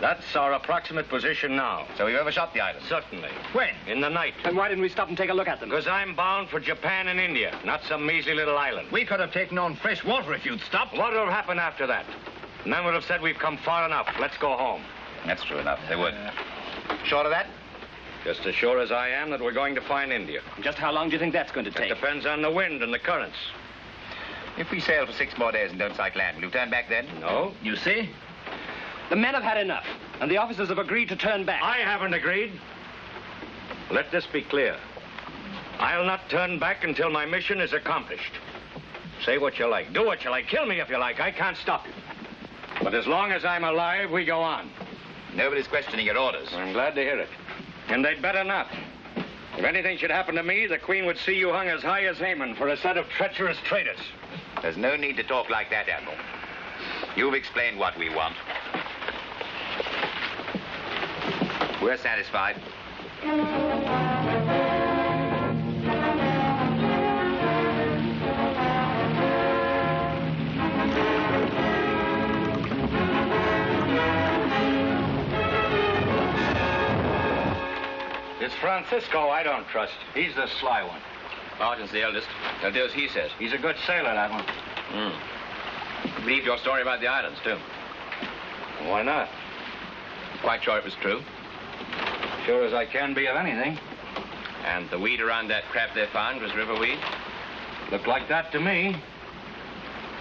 That's our approximate position now. So we've overshot the island? Certainly. When? In the night. Then why didn't we stop and take a look at them? Because I'm bound for Japan and India, not some measly little island. We could have taken on fresh water if you'd stopped. What will happen after that? The men would have said we've come far enough. Let's go home. That's true enough. They would. Sure of that? Just as sure as I am that we're going to find India. Just how long do you think that's going to take? It depends on the wind and the currents. If we sail for 6 more days and don't sight land, will you turn back then? No. You see? The men have had enough, and the officers have agreed to turn back. I haven't agreed. Let this be clear. I'll not turn back until my mission is accomplished. Say what you like. Do what you like. Kill me if you like. I can't stop you. But as long as I'm alive, we go on. Nobody's questioning your orders. I'm glad to hear it. And they'd better not. If anything should happen to me, the Queen would see you hung as high as Haman for a set of treacherous traitors. There's no need to talk like that, Admiral. You've explained what we want. We're satisfied. It's Francisco I don't trust. He's the sly one. Martin's the eldest. He'll do as he says. He's a good sailor, that one. I believed your story about the islands, too. Why not? Quite sure it was true. Sure as I can be of anything. And the weed around that craft they found was river weed? Looked like that to me.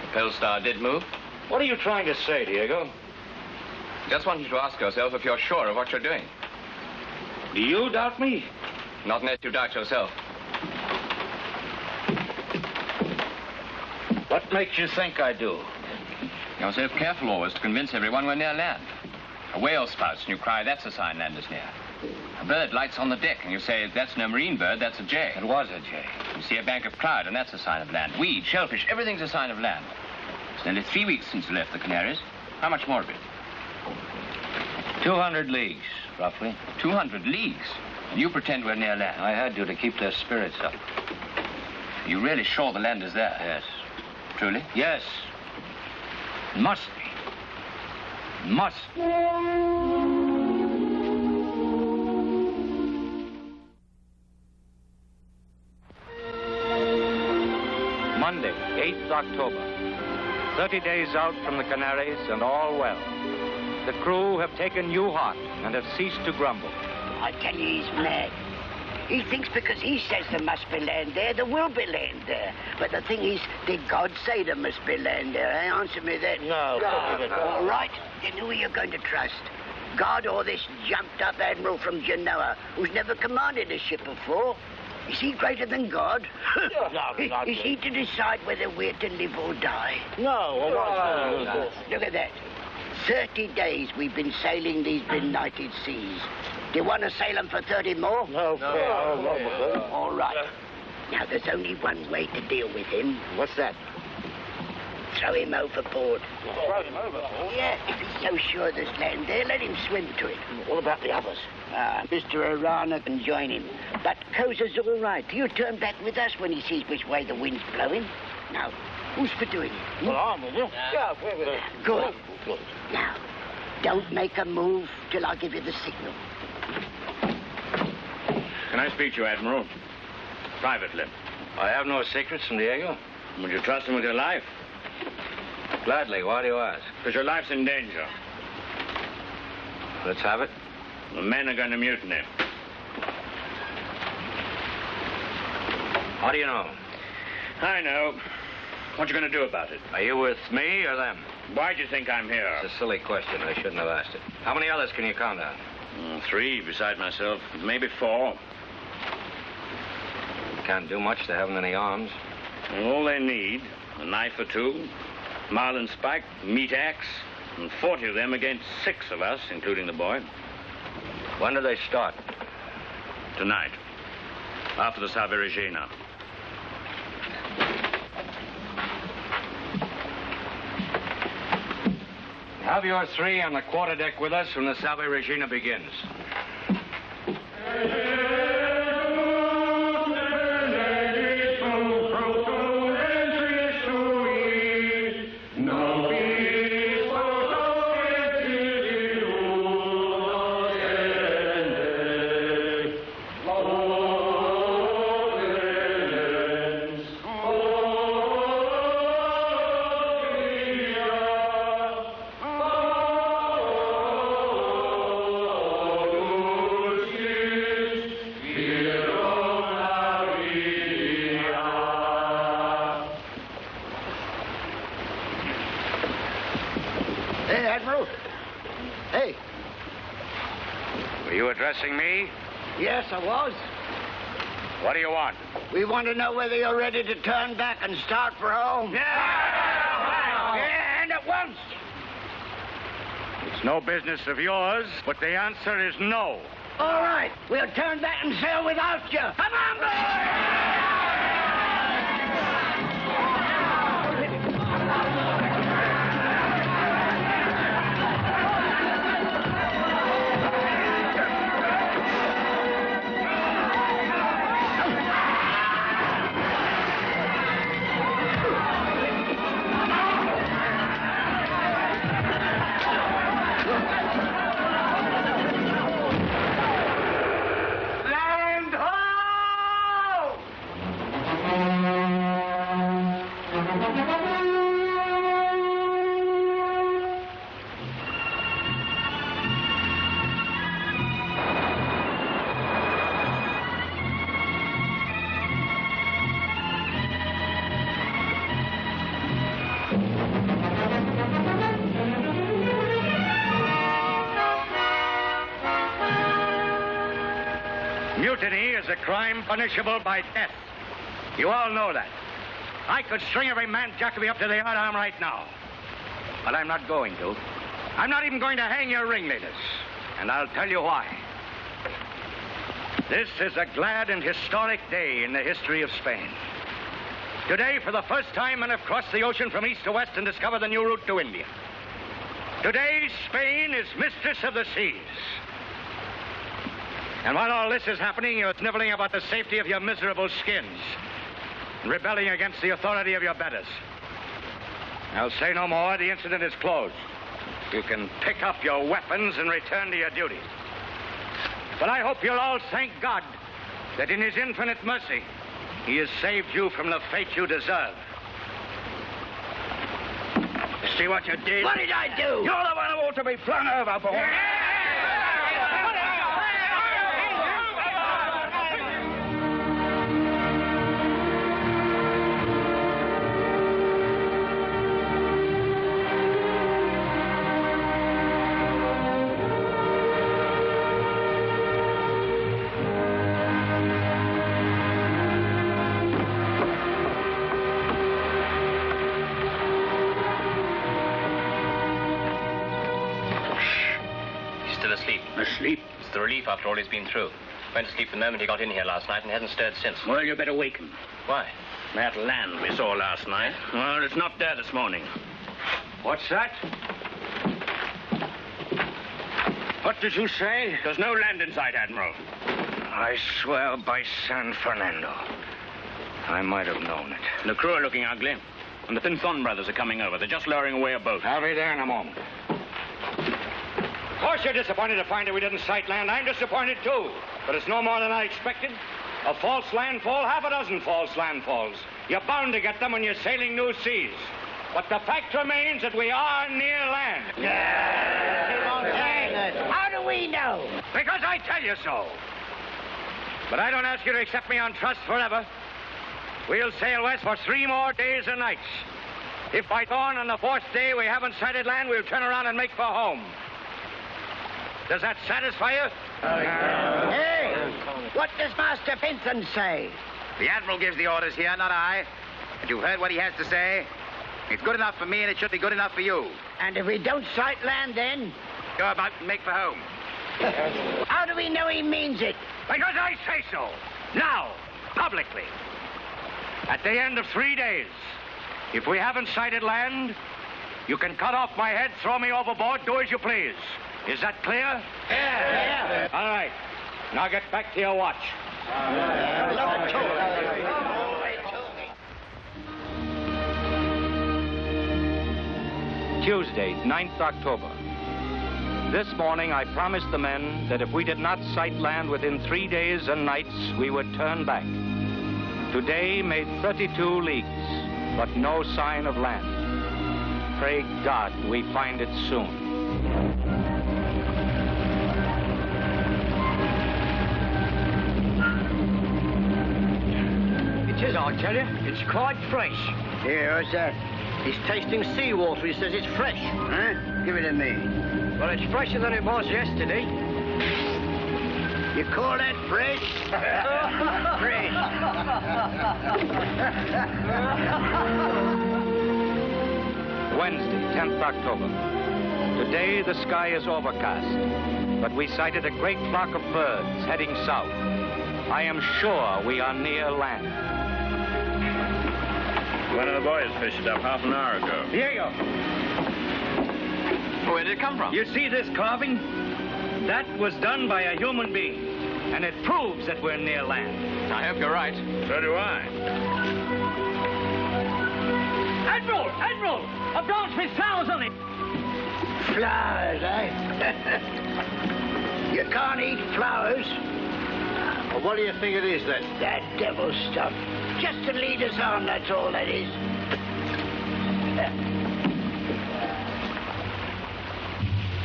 The Pale Star did move? What are you trying to say, Diego? Just wanted to ask yourself if you're sure of what you're doing. Do you doubt me? Not unless you doubt yourself. What makes you think I do? You're so careful always to convince everyone we're near land. A whale spouts and you cry, that's a sign land is near. A bird lights on the deck and you say, that's no marine bird, that's a jay. It was a jay. You see a bank of cloud and that's a sign of land. Weed, shellfish, everything's a sign of land. It's nearly 3 weeks since you left the Canaries. How much more of it? 200 leagues, roughly. 200 leagues? And you pretend we're near land? I had to keep their spirits up. You're really sure the land is there? Yes. Truly? Yes. Must be. Must. Monday, 8th October. 30 days out from the Canaries and all well. The crew have taken new heart and have ceased to grumble. I tell you, he's mad. He thinks because he says there must be land there will be land there. But the thing is, did God say there must be land there? Eh? Answer me that. No. All right. Then who are you going to trust? God or this jumped-up admiral from Genoa who's never commanded a ship before? Is he greater than God? Is he to decide whether we're to live or die? No. Look at that. 30 days we've been sailing these benighted seas. Do you want to sail him for 30 more? No. All right. Now, there's only one way to deal with him. What's that? Throw him overboard. Throw him overboard? Yeah, if he's so sure there's land there, let him swim to it. What about the others? Mr. Arana can join him. But Koza's all right. He'll turn back with us when he sees which way the wind's blowing. Now, who's for doing it? Well, I'm with you. Yeah, we're with you. Good. Now, don't make a move till I give you the signal. Can I speak to you, Admiral? Privately. I have no secrets from Diego. Would you trust him with your life? Gladly. Why do you ask? Because your life's in danger. Let's have it. The men are going to mutiny. How do you know? I know. What you going to do about it? Are you with me or them? Why do you think I'm here? It's a silly question. I shouldn't have asked it. How many others can you count on? 3 besides myself. Maybe 4. Can't do much. They haven't any arms. All they need, a knife or 2, marlinspike, meat axe, and 40 of them against 6 of us, including the boy. When do they start? Tonight. After the Salve Regina. Have your 3 on the quarterdeck with us when the Salve Regina begins. Addressing me? Yes, I was. What do you want? We want to know whether you're ready to turn back and start for home. Yeah, and at once. It's no business of yours, but the answer is no. All right, we'll turn back and sail without you. Come on, boys! Mutiny is a crime punishable by death. You all know that. I could string every man Jacoby up to the yardarm right now. But I'm not going to. I'm not even going to hang your ringleaders. And I'll tell you why. This is a glad and historic day in the history of Spain. Today, for the first time, men have crossed the ocean from east to west and discovered the new route to India. Today, Spain is mistress of the seas. And while all this is happening, you're sniveling about the safety of your miserable skins and rebelling against the authority of your betters. I'll say no more. The incident is closed. You can pick up your weapons and return to your duty. But I hope you'll all thank God that in his infinite mercy, he has saved you from the fate you deserve. See what you did? What did I do? You're the one who ought to be flung overboard. asleep? It's the relief after all he's been through. Went to sleep the moment he got in here last night and hasn't stirred since. Well, you better wake him. Why? That land we saw last night, well, it's not there this morning. What's that? What did you say? There's no land in sight, Admiral. I swear by San Fernando. I might have known it. The crew are looking ugly. And the Pinthon brothers are coming over. They're just lowering away a boat. I'll be there in a moment. Of course you're disappointed to find that we didn't sight land. I'm disappointed, too. But it's no more than I expected. A false landfall, half a dozen false landfalls. You're bound to get them when you're sailing new seas. But the fact remains that we are near land. How do we know? Because I tell you so. But I don't ask you to accept me on trust forever. We'll sail west for 3 more days and nights. If by dawn on the 4th day we haven't sighted land, we'll turn around and make for home. Does that satisfy you? Hey, what does Master Pinthon say? The Admiral gives the orders here, not I. And you've heard what he has to say. It's good enough for me, and it should be good enough for you. And if we don't sight land, then? Go about and make for home. How do we know he means it? Because I say so. Now, publicly. At the end of 3 days, if we haven't sighted land, you can cut off my head, throw me overboard, do as you please. Is that clear? Yeah. All right. Now get back to your watch. Tuesday, 9th October. This morning, I promised the men that if we did not sight land within 3 days and nights, we would turn back. Today made 32 leagues, but no sign of land. Pray God we find it soon. It is, I tell you. It's quite fresh. Here, what's that? He's tasting seawater. He says it's fresh. Huh? Give it to me. Well, it's fresher than it was yesterday. You call that fresh? Fresh. Wednesday, 10th October. Today the sky is overcast, but we sighted a great flock of birds heading south. I am sure we are near land. One of the boys fished it up half an hour ago. Diego! Where did it come from? You see this carving? That was done by a human being, and it proves that we're near land. I hope you're right. So do I. Admiral! Admiral! A branch with flowers on it! Flowers, eh? You can't eat flowers. Well, what do you think it is, then? That devil stuff. Just to lead us on, that's all that is.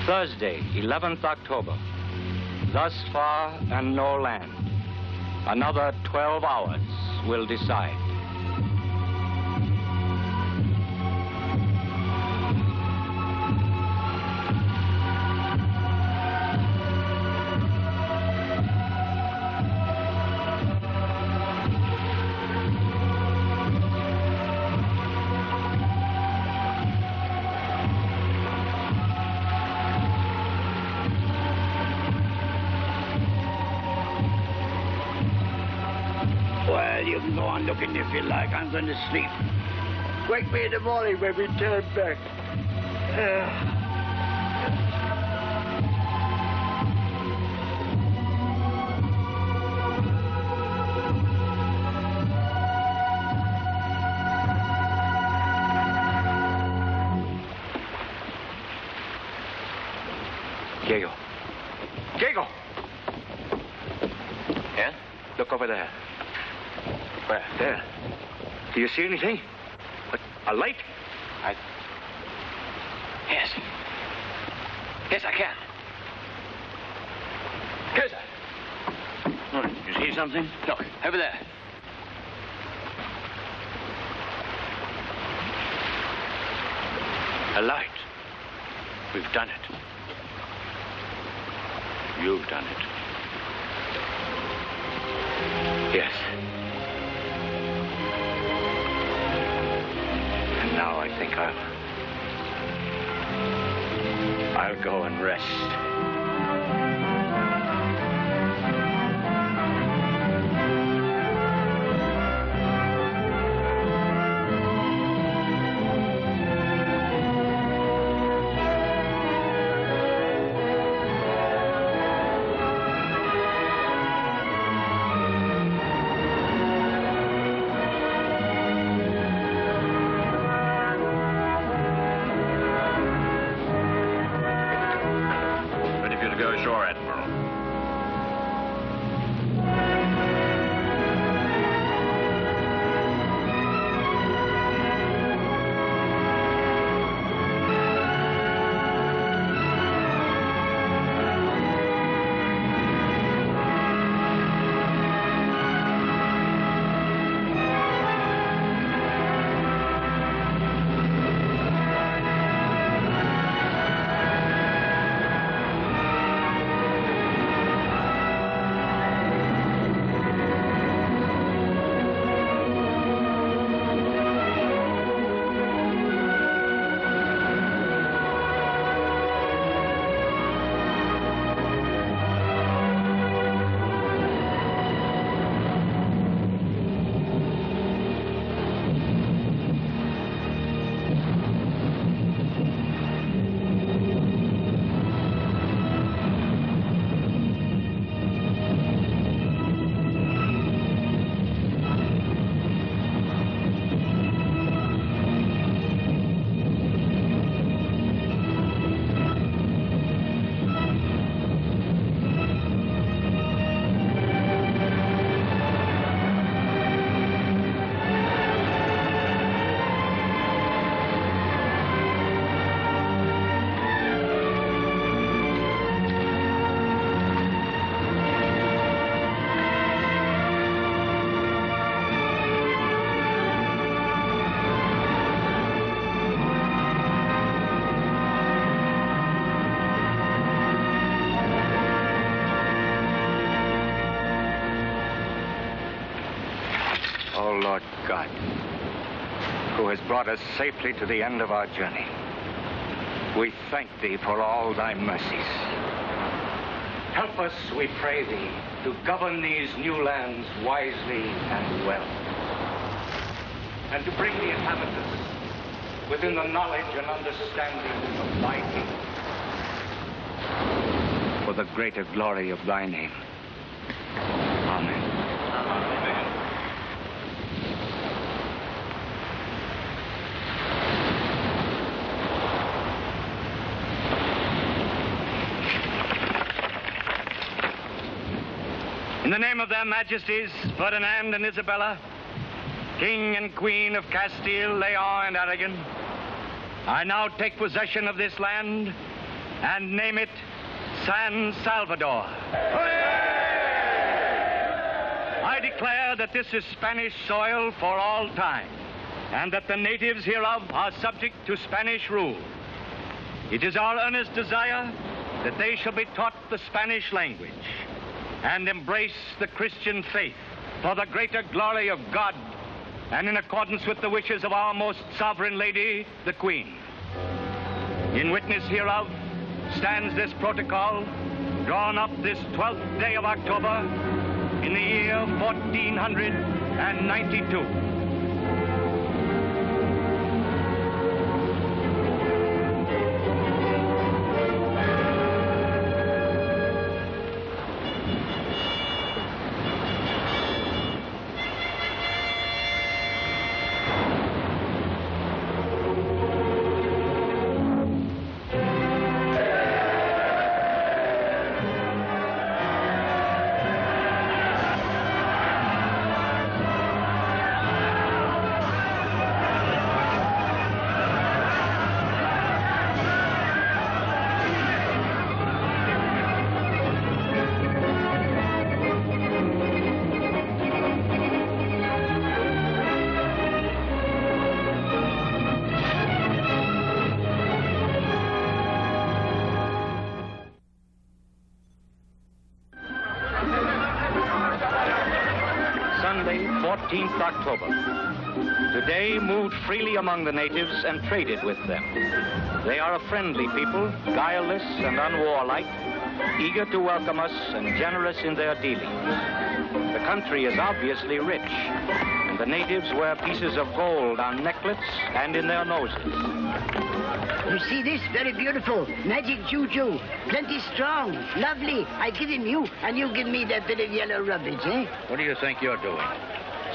Thursday, 11th October. Thus far and no land. Another 12 hours will decide. Well, you can go on looking if you like. I'm going to sleep. Wake me in the morning when we turn back. Diego. Diego! Yeah? Look over there. Where? There. Do you see anything? A light? Yes. Yes, I can. Kaiser! You see something? Look, over there. A light. We've done it. You've done it. Yes. And now I think I'll go and rest. gospel. O Lord God, who has brought us safely to the end of our journey, we thank thee for all thy mercies. Help us, we pray thee, to govern these new lands wisely and well, and to bring the inhabitants within the knowledge and understanding of thy kingdom, for the greater glory of thy name. Amen. In the name of their majesties, Ferdinand and Isabella, King and Queen of Castile, Leon, and Aragon, I now take possession of this land and name it San Salvador. I declare that this is Spanish soil for all time, and that the natives hereof are subject to Spanish rule. It is our earnest desire that they shall be taught the Spanish language and embrace the Christian faith for the greater glory of God and in accordance with the wishes of our most sovereign lady, the Queen. In witness hereof stands this protocol drawn up this 12th day of October in the year 1492. Sunday, 14th October. Today moved freely among the natives and traded with them. They are a friendly people, guileless and unwarlike, eager to welcome us and generous in their dealings. The country is obviously rich, and the natives wear pieces of gold on necklets and in their noses. You see this? Very beautiful. Magic juju. Plenty strong. Lovely. I give him you, and you give me that bit of yellow rubbish, eh? What do you think you're doing?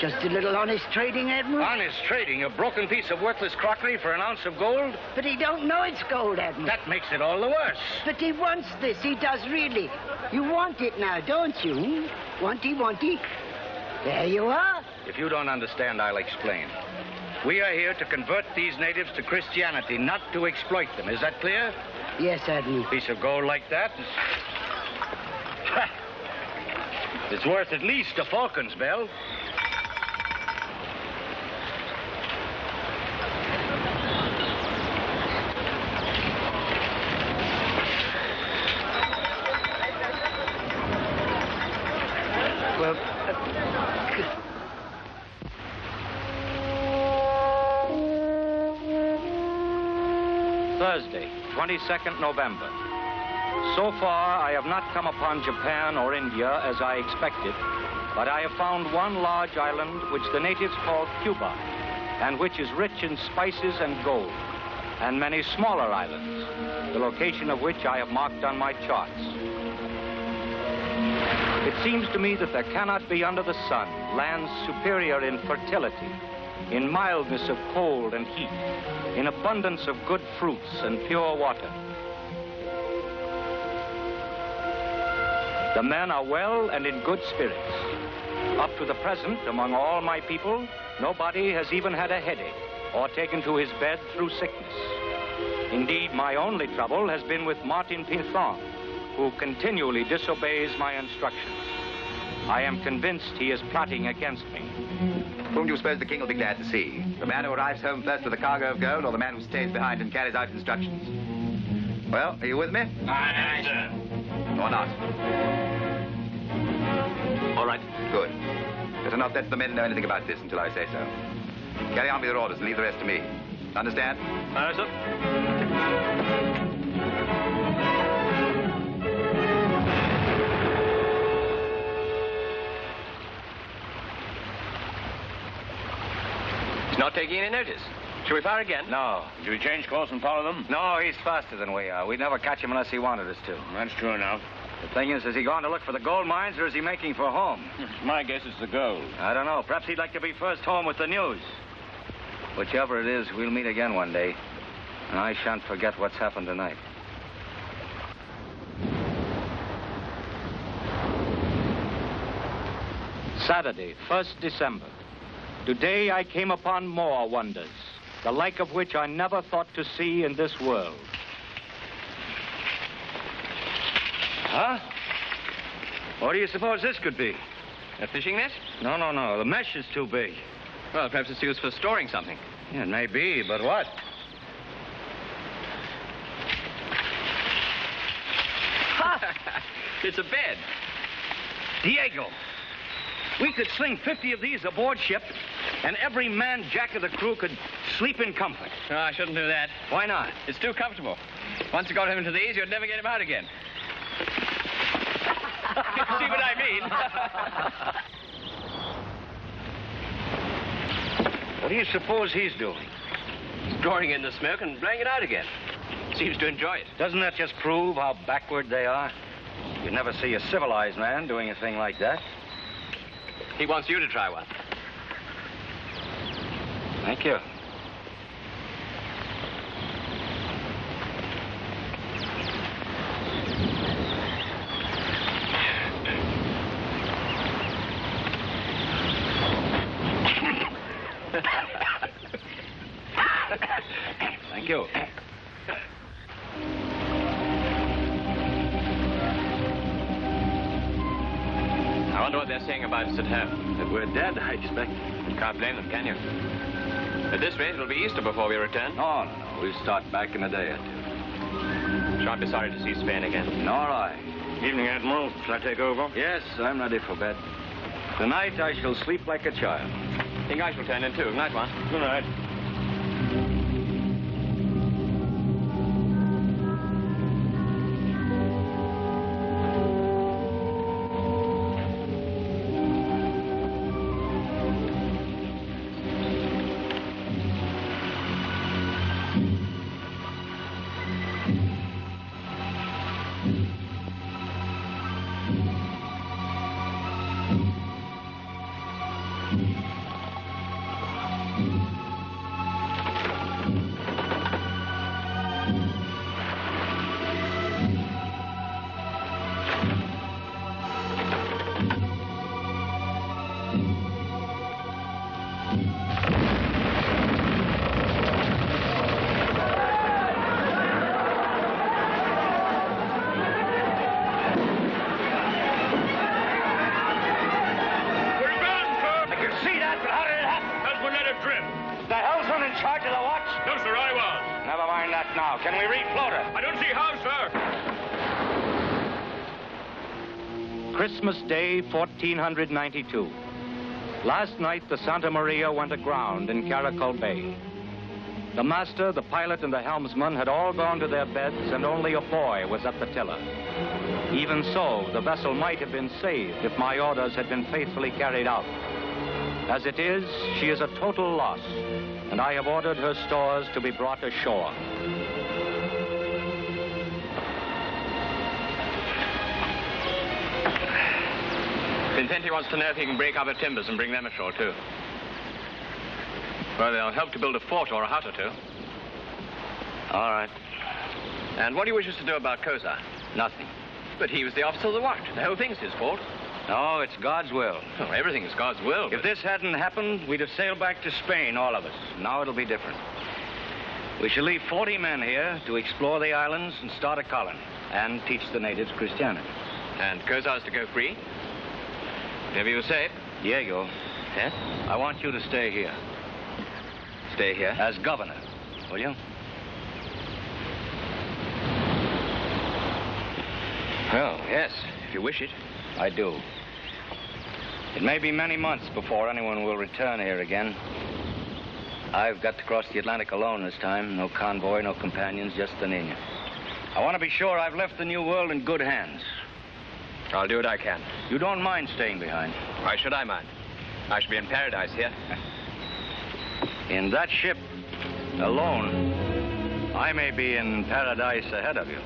Just a little honest trading, Admiral. Honest trading? A broken piece of worthless crockery for an ounce of gold? But he don't know it's gold, Admiral. That makes it all the worse. But he wants this. He does really. You want it now, don't you? Want-y. There you are. If you don't understand, I'll explain. We are here to convert these natives to Christianity, not to exploit them. Is that clear? Yes, Admiral. A piece of gold like that is... It's worth at least a falcon's bell. Well, Thursday, 22nd November. So far, I have not come upon Japan or India as I expected, but I have found one large island which the natives call Cuba, and which is rich in spices and gold, and many smaller islands, the location of which I have marked on my charts. It seems to me that there cannot be under the sun lands superior in fertility, in mildness of cold and heat, in abundance of good fruits and pure water. The men are well and in good spirits. Up to the present, among all my people, nobody has even had a headache or taken to his bed through sickness. Indeed, my only trouble has been with Martin Pinthon, who continually disobeys my instructions. I am convinced he is plotting against me. Whom do you suppose the king will be glad to see? The man who arrives home first with a cargo of gold, or the man who stays behind and carries out instructions? Well, are you with me? Aye, sir. Or not? All right. Good. Better not let the men know anything about this until I say so. Carry on with your orders and leave the rest to me. Understand? Aye, sir. He's not taking any notice. Shall we fire again? No. Should we change course and follow them? No, he's faster than we are. We'd never catch him unless he wanted us to. That's true enough. The thing is he going to look for the gold mines, or is he making for home? My guess is the gold. I don't know. Perhaps he'd like to be first home with the news. Whichever it is, we'll meet again one day. And I shan't forget what's happened tonight. Saturday, 1st December. Today I came upon more wonders, the like of which I never thought to see in this world. Huh? What do you suppose this could be? A fishing net? No. The mesh is too big. Well, perhaps it's used for storing something. Yeah, it may be, but what? It's a bed. Diego, we could sling 50 of these aboard ship, and every man jack of the crew could sleep in comfort. No, I shouldn't do that. Why not? It's too comfortable. Once you got him into these, you'd never get him out again. See what I mean? What do you suppose he's doing? Drawing in the smoke and blowing it out again. Seems to enjoy it. Doesn't that just prove how backward they are? You'd never see a civilized man doing a thing like that. He wants you to try one. Thank you. Thank you. I wonder what they're saying about us at home. That we're dead, I expect. Can't blame them, can you? At this rate, it'll be Easter before we return. No. We'll start back in a day or two. Shan't be sorry to see Spain again. Nor I. Evening, Admiral. Shall I take over? Yes, I'm ready for bed. Tonight I shall sleep like a child. Think I shall turn in too. Good night, Juan. Good night. The helmsman in charge of the watch? No, sir, I was. Never mind that now. Can we refloat her? I don't see how, sir. Christmas Day, 1492. Last night, the Santa Maria went aground in Caracol Bay. The master, the pilot, and the helmsman had all gone to their beds, and only a boy was at the tiller. Even so, the vessel might have been saved if my orders had been faithfully carried out. As it is, she is a total loss, and I have ordered her stores to be brought ashore. Vincenti wants to know if he can break up her timbers and bring them ashore, too. Well, they'll help to build a fort or a hut or two. All right. And what do you wish us to do about Kozar? Nothing. But he was the officer of the watch. The whole thing's his fault. No, it's God's will. Oh, everything is God's will. If this hadn't happened, we'd have sailed back to Spain, all of us. Now it'll be different. We shall leave 40 men here to explore the islands and start a colony and teach the natives Christianity. And Kozar's to go free? Maybe you're safe? Diego. Yes? I want you to stay here. Stay here? As governor, will you? Well, yes, if you wish it. I do. It may be many months before anyone will return here again. I've got to cross the Atlantic alone this time. No convoy, no companions, just the Nina. I want to be sure I've left the New World in good hands. I'll do what I can. You don't mind staying behind? Why should I mind? I should be in paradise here. In that ship, alone, I may be in paradise ahead of you.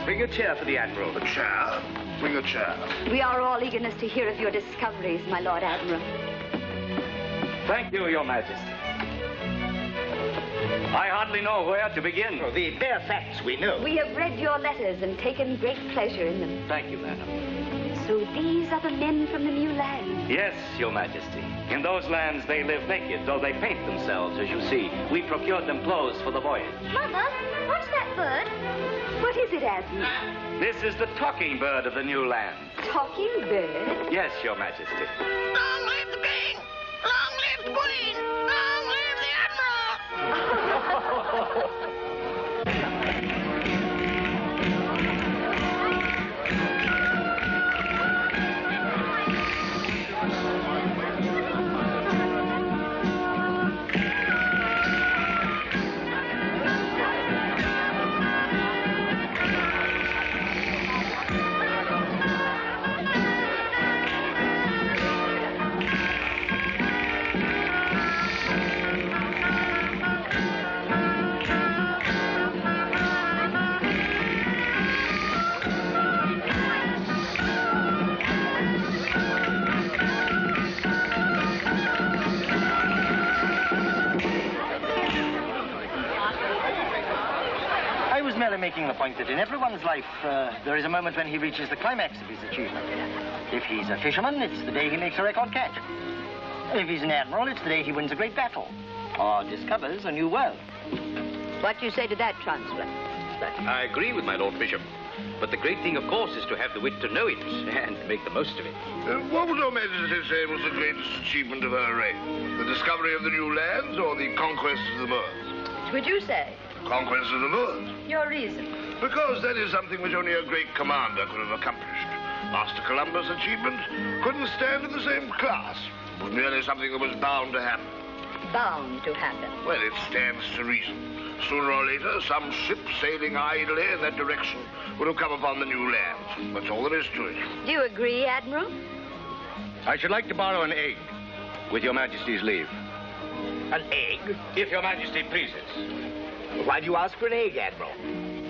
Bring a chair for the Admiral. A chair? Bring a chair. We are all eagerness to hear of your discoveries, my Lord Admiral. Thank you, Your Majesty. I hardly know where to begin. Oh, the bare facts we know. We have read your letters and taken great pleasure in them. Thank you, madam. So these are the men from the new land? Yes, Your Majesty. In those lands, they live naked, though they paint themselves, as you see. We procured them clothes for the voyage. Mother, what's that bird? What is it, Asma? This is the talking bird of the new land. Talking bird? Yes, Your Majesty. Long live the king! Long live the queen! Long live the admiral! merely making the point that in everyone's life, there is a moment when he reaches the climax of his achievement. If he's a fisherman, it's the day he makes a record catch. If he's an admiral, it's the day he wins a great battle or discovers a new world. What do you say to that, Chancellor? I agree with my Lord Bishop. But the great thing, of course, is to have the wit to know it and to make the most of it. What would Your Majesty say was the greatest achievement of her reign? The discovery of the new lands or the conquest of the Moors? Which would you say? Conquest of the Moors. Your reason? Because that is something which only a great commander could have accomplished. Master Columbus' achievement couldn't stand in the same class. It was merely something that was bound to happen. Bound to happen. Well, it stands to reason. Sooner or later, some ship sailing idly in that direction would have come upon the new lands. That's all there is to it. Do you agree, Admiral? I should like to borrow an egg, with Your Majesty's leave. An egg? If Your Majesty pleases. Why do you ask for an egg, Admiral?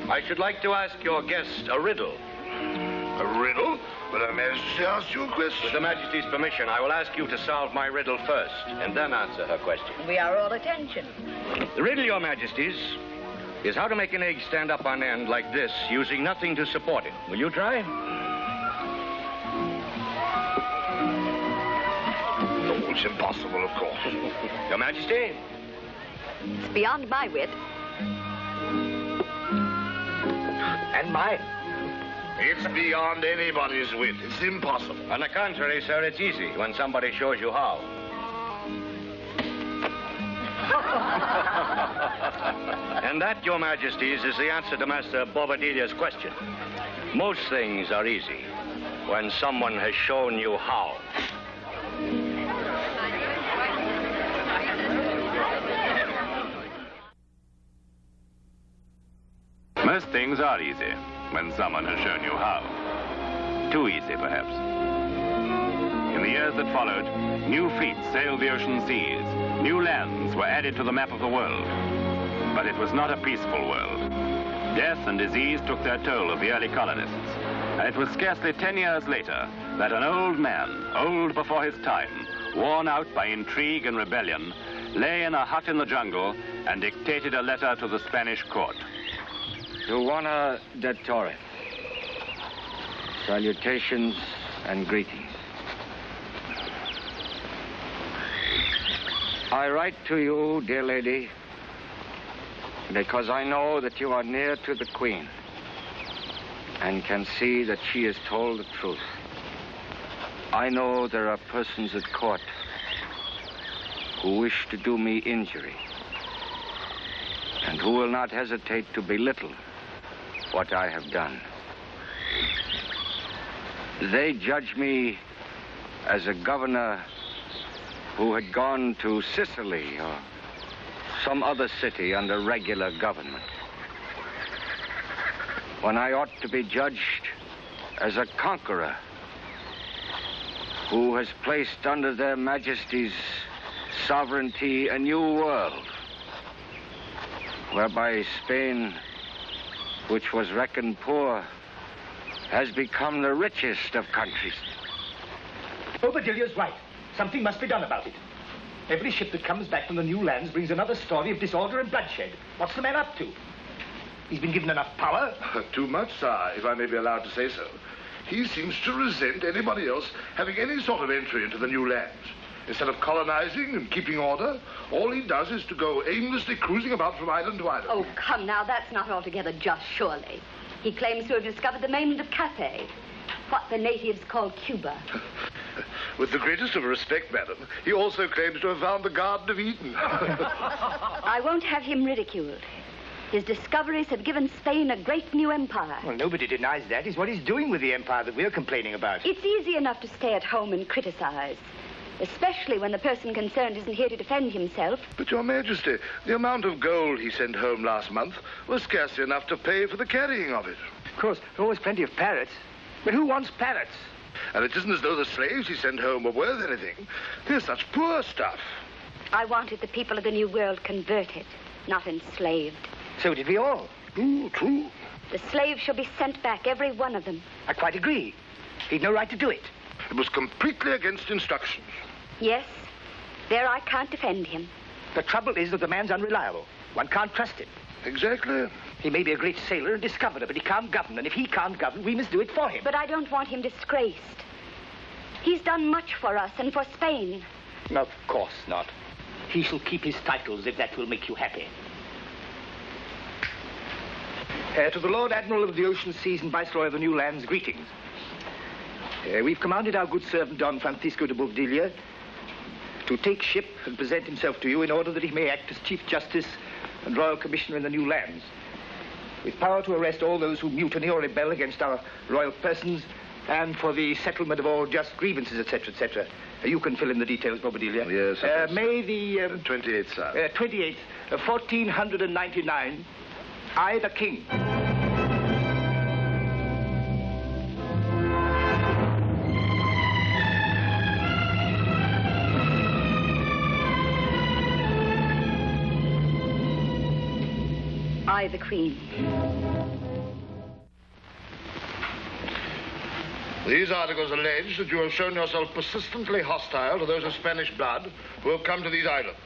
I should like to ask your guest a riddle. A riddle? But Her Majesty asked you a question. With Her Majesty's permission, I will ask you to solve my riddle first, and then answer her question. We are all attention. The riddle, Your Majesties, is how to make an egg stand up on end like this, using nothing to support it. Will you try? Oh, it's impossible, of course. Your Majesty? It's beyond my wit. And mine. It's beyond anybody's wit. It's impossible. On the contrary, sir, it's easy when somebody shows you how. And that, Your Majesties, is the answer to Master Bobadilla's question. Most things are easy when someone has shown you how. Most things are easy when someone has shown you how. Too easy, perhaps. In the years that followed, new fleets sailed the ocean seas. New lands were added to the map of the world. But it was not a peaceful world. Death and disease took their toll of the early colonists. And it was scarcely 10 years later that an old man, old before his time, worn out by intrigue and rebellion, lay in a hut in the jungle and dictated a letter to the Spanish court. To Juana de Torres, salutations and greetings. I write to you, dear lady, because I know that you are near to the Queen and can see that she has told the truth. I know there are persons at court who wish to do me injury and who will not hesitate to belittle what I have done. They judge me as a governor who had gone to Sicily or some other city under regular government, when I ought to be judged as a conqueror who has placed under their majesties' sovereignty a new world, whereby Spain, which was reckoned poor, has become the richest of countries. Bobadilla's right. Something must be done about it. Every ship that comes back from the new lands brings another story of disorder and bloodshed. What's the man up to? He's been given enough power. Too much, sir, if I may be allowed to say so. He seems to resent anybody else having any sort of entry into the new lands. Instead of colonizing and keeping order, all he does is to go aimlessly cruising about from island to island. Oh, come now, that's not altogether just, surely. He claims to have discovered the mainland of Cathay, what the natives call Cuba. With the greatest of respect, madam, he also claims to have found the Garden of Eden. I won't have him ridiculed. His discoveries have given Spain a great new empire. Well, nobody denies that. It's what he's doing with the empire that we're complaining about. It's easy enough to stay at home and criticize, especially when the person concerned isn't here to defend himself. But, Your Majesty, the amount of gold he sent home last month was scarcely enough to pay for the carrying of it. Of course, there are always plenty of parrots. But who wants parrots? And it isn't as though the slaves he sent home were worth anything. They're such poor stuff. I wanted the people of the New World converted, not enslaved. So did we all. True. The slaves shall be sent back, every one of them. I quite agree. He'd no right to do it. It was completely against instructions. Yes, there I can't defend him. The trouble is that the man's unreliable. One can't trust him. Exactly. He may be a great sailor and discoverer, but he can't govern. And if he can't govern, we must do it for him. But I don't want him disgraced. He's done much for us and for Spain. Of course not. He shall keep his titles if that will make you happy. To the Lord Admiral of the Ocean Seas and Viceroy of the New Lands, greetings. We've commanded our good servant Don Francisco de Bobadilla to take ship and present himself to you in order that he may act as Chief Justice and Royal Commissioner in the New Lands, with power to arrest all those who mutiny or rebel against our royal persons, and for the settlement of all just grievances, etc., etc. You can fill in the details, Bobadilla. Yes. May the... 28th, sir. 28th, 1499, I, the King. I, the Queen. These articles allege that you have shown yourself persistently hostile to those of Spanish blood who have come to these islands.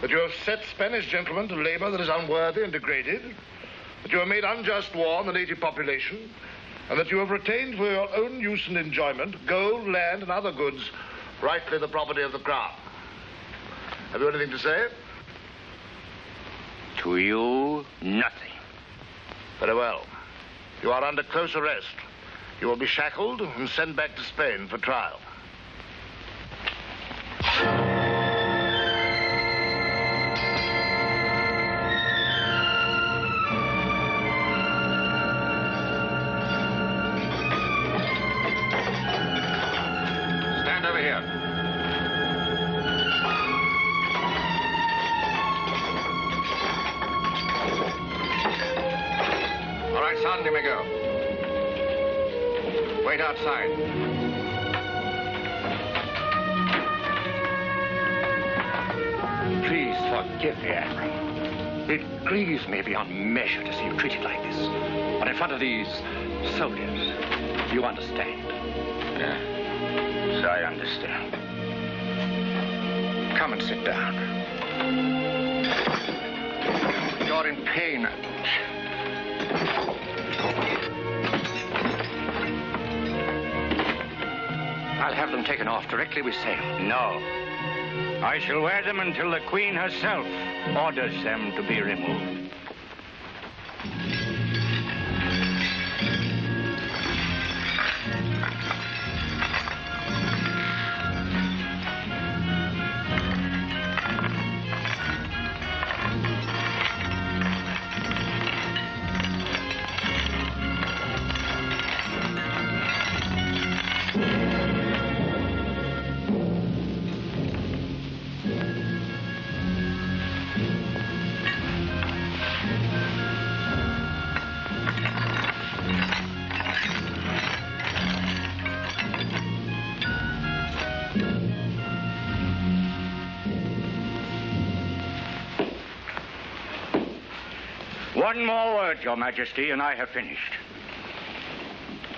That you have set Spanish gentlemen to labor that is unworthy and degraded. That you have made unjust war on the native population. And that you have retained for your own use and enjoyment gold, land, and other goods rightly the property of the Crown. Have you anything to say? To you, nothing. Very well. You are under close arrest. You will be shackled and sent back to Spain for trial. Stand over here. All right, Sergeant, you may go. Wait outside. Please forgive me, Admiral. It grieves me beyond measure to see you treated like this. But in front of these soldiers, you understand. Yes, I understand. Come and sit down. You're in pain. I'll have them taken off directly we sail. No. I shall wear them until the Queen herself orders them to be removed. One more word, Your Majesty, and I have finished.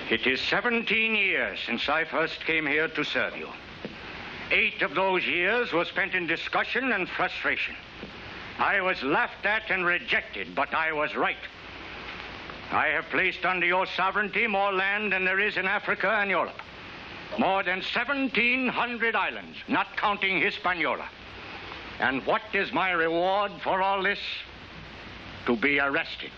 It is 17 years since I first came here to serve you. 8 of those years were spent in discussion and frustration. I was laughed at and rejected, but I was right. I have placed under your sovereignty more land than there is in Africa and Europe. More than 1,700 islands, not counting Hispaniola. And what is my reward for all this? To be arrested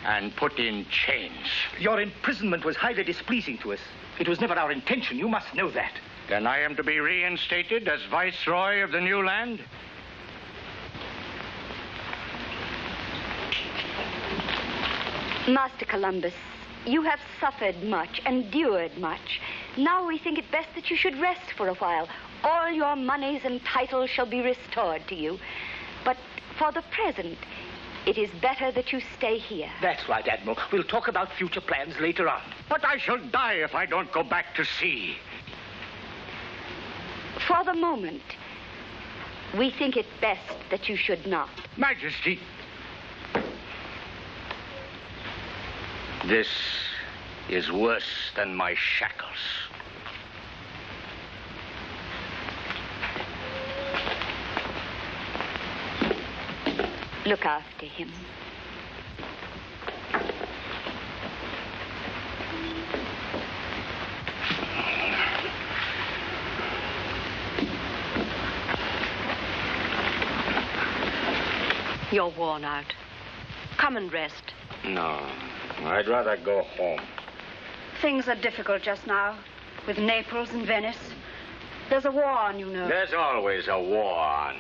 and put in chains. Your imprisonment was highly displeasing to us. It was never our intention. You must know that. Then I am to be reinstated as Viceroy of the new land? Master Columbus, you have suffered much, endured much. Now we think it best that you should rest for a while. All your monies and titles shall be restored to you. But for the present, it is better that you stay here. That's right, Admiral. We'll talk about future plans later on. But I shall die if I don't go back to sea. For the moment, we think it best that you should not. Majesty. This is worse than my shackles. Look after him. You're worn out. Come and rest. No, I'd rather go home. Things are difficult just now, with Naples and Venice. There's a war on, you know. There's always a war on.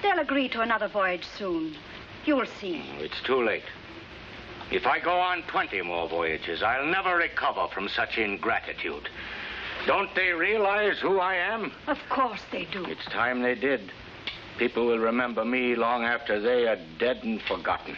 They'll agree to another voyage soon. You'll see. It's too late. If I go on 20 more voyages, I'll never recover from such ingratitude. Don't they realize who I am? Of course they do. It's time they did. People will remember me long after they are dead and forgotten.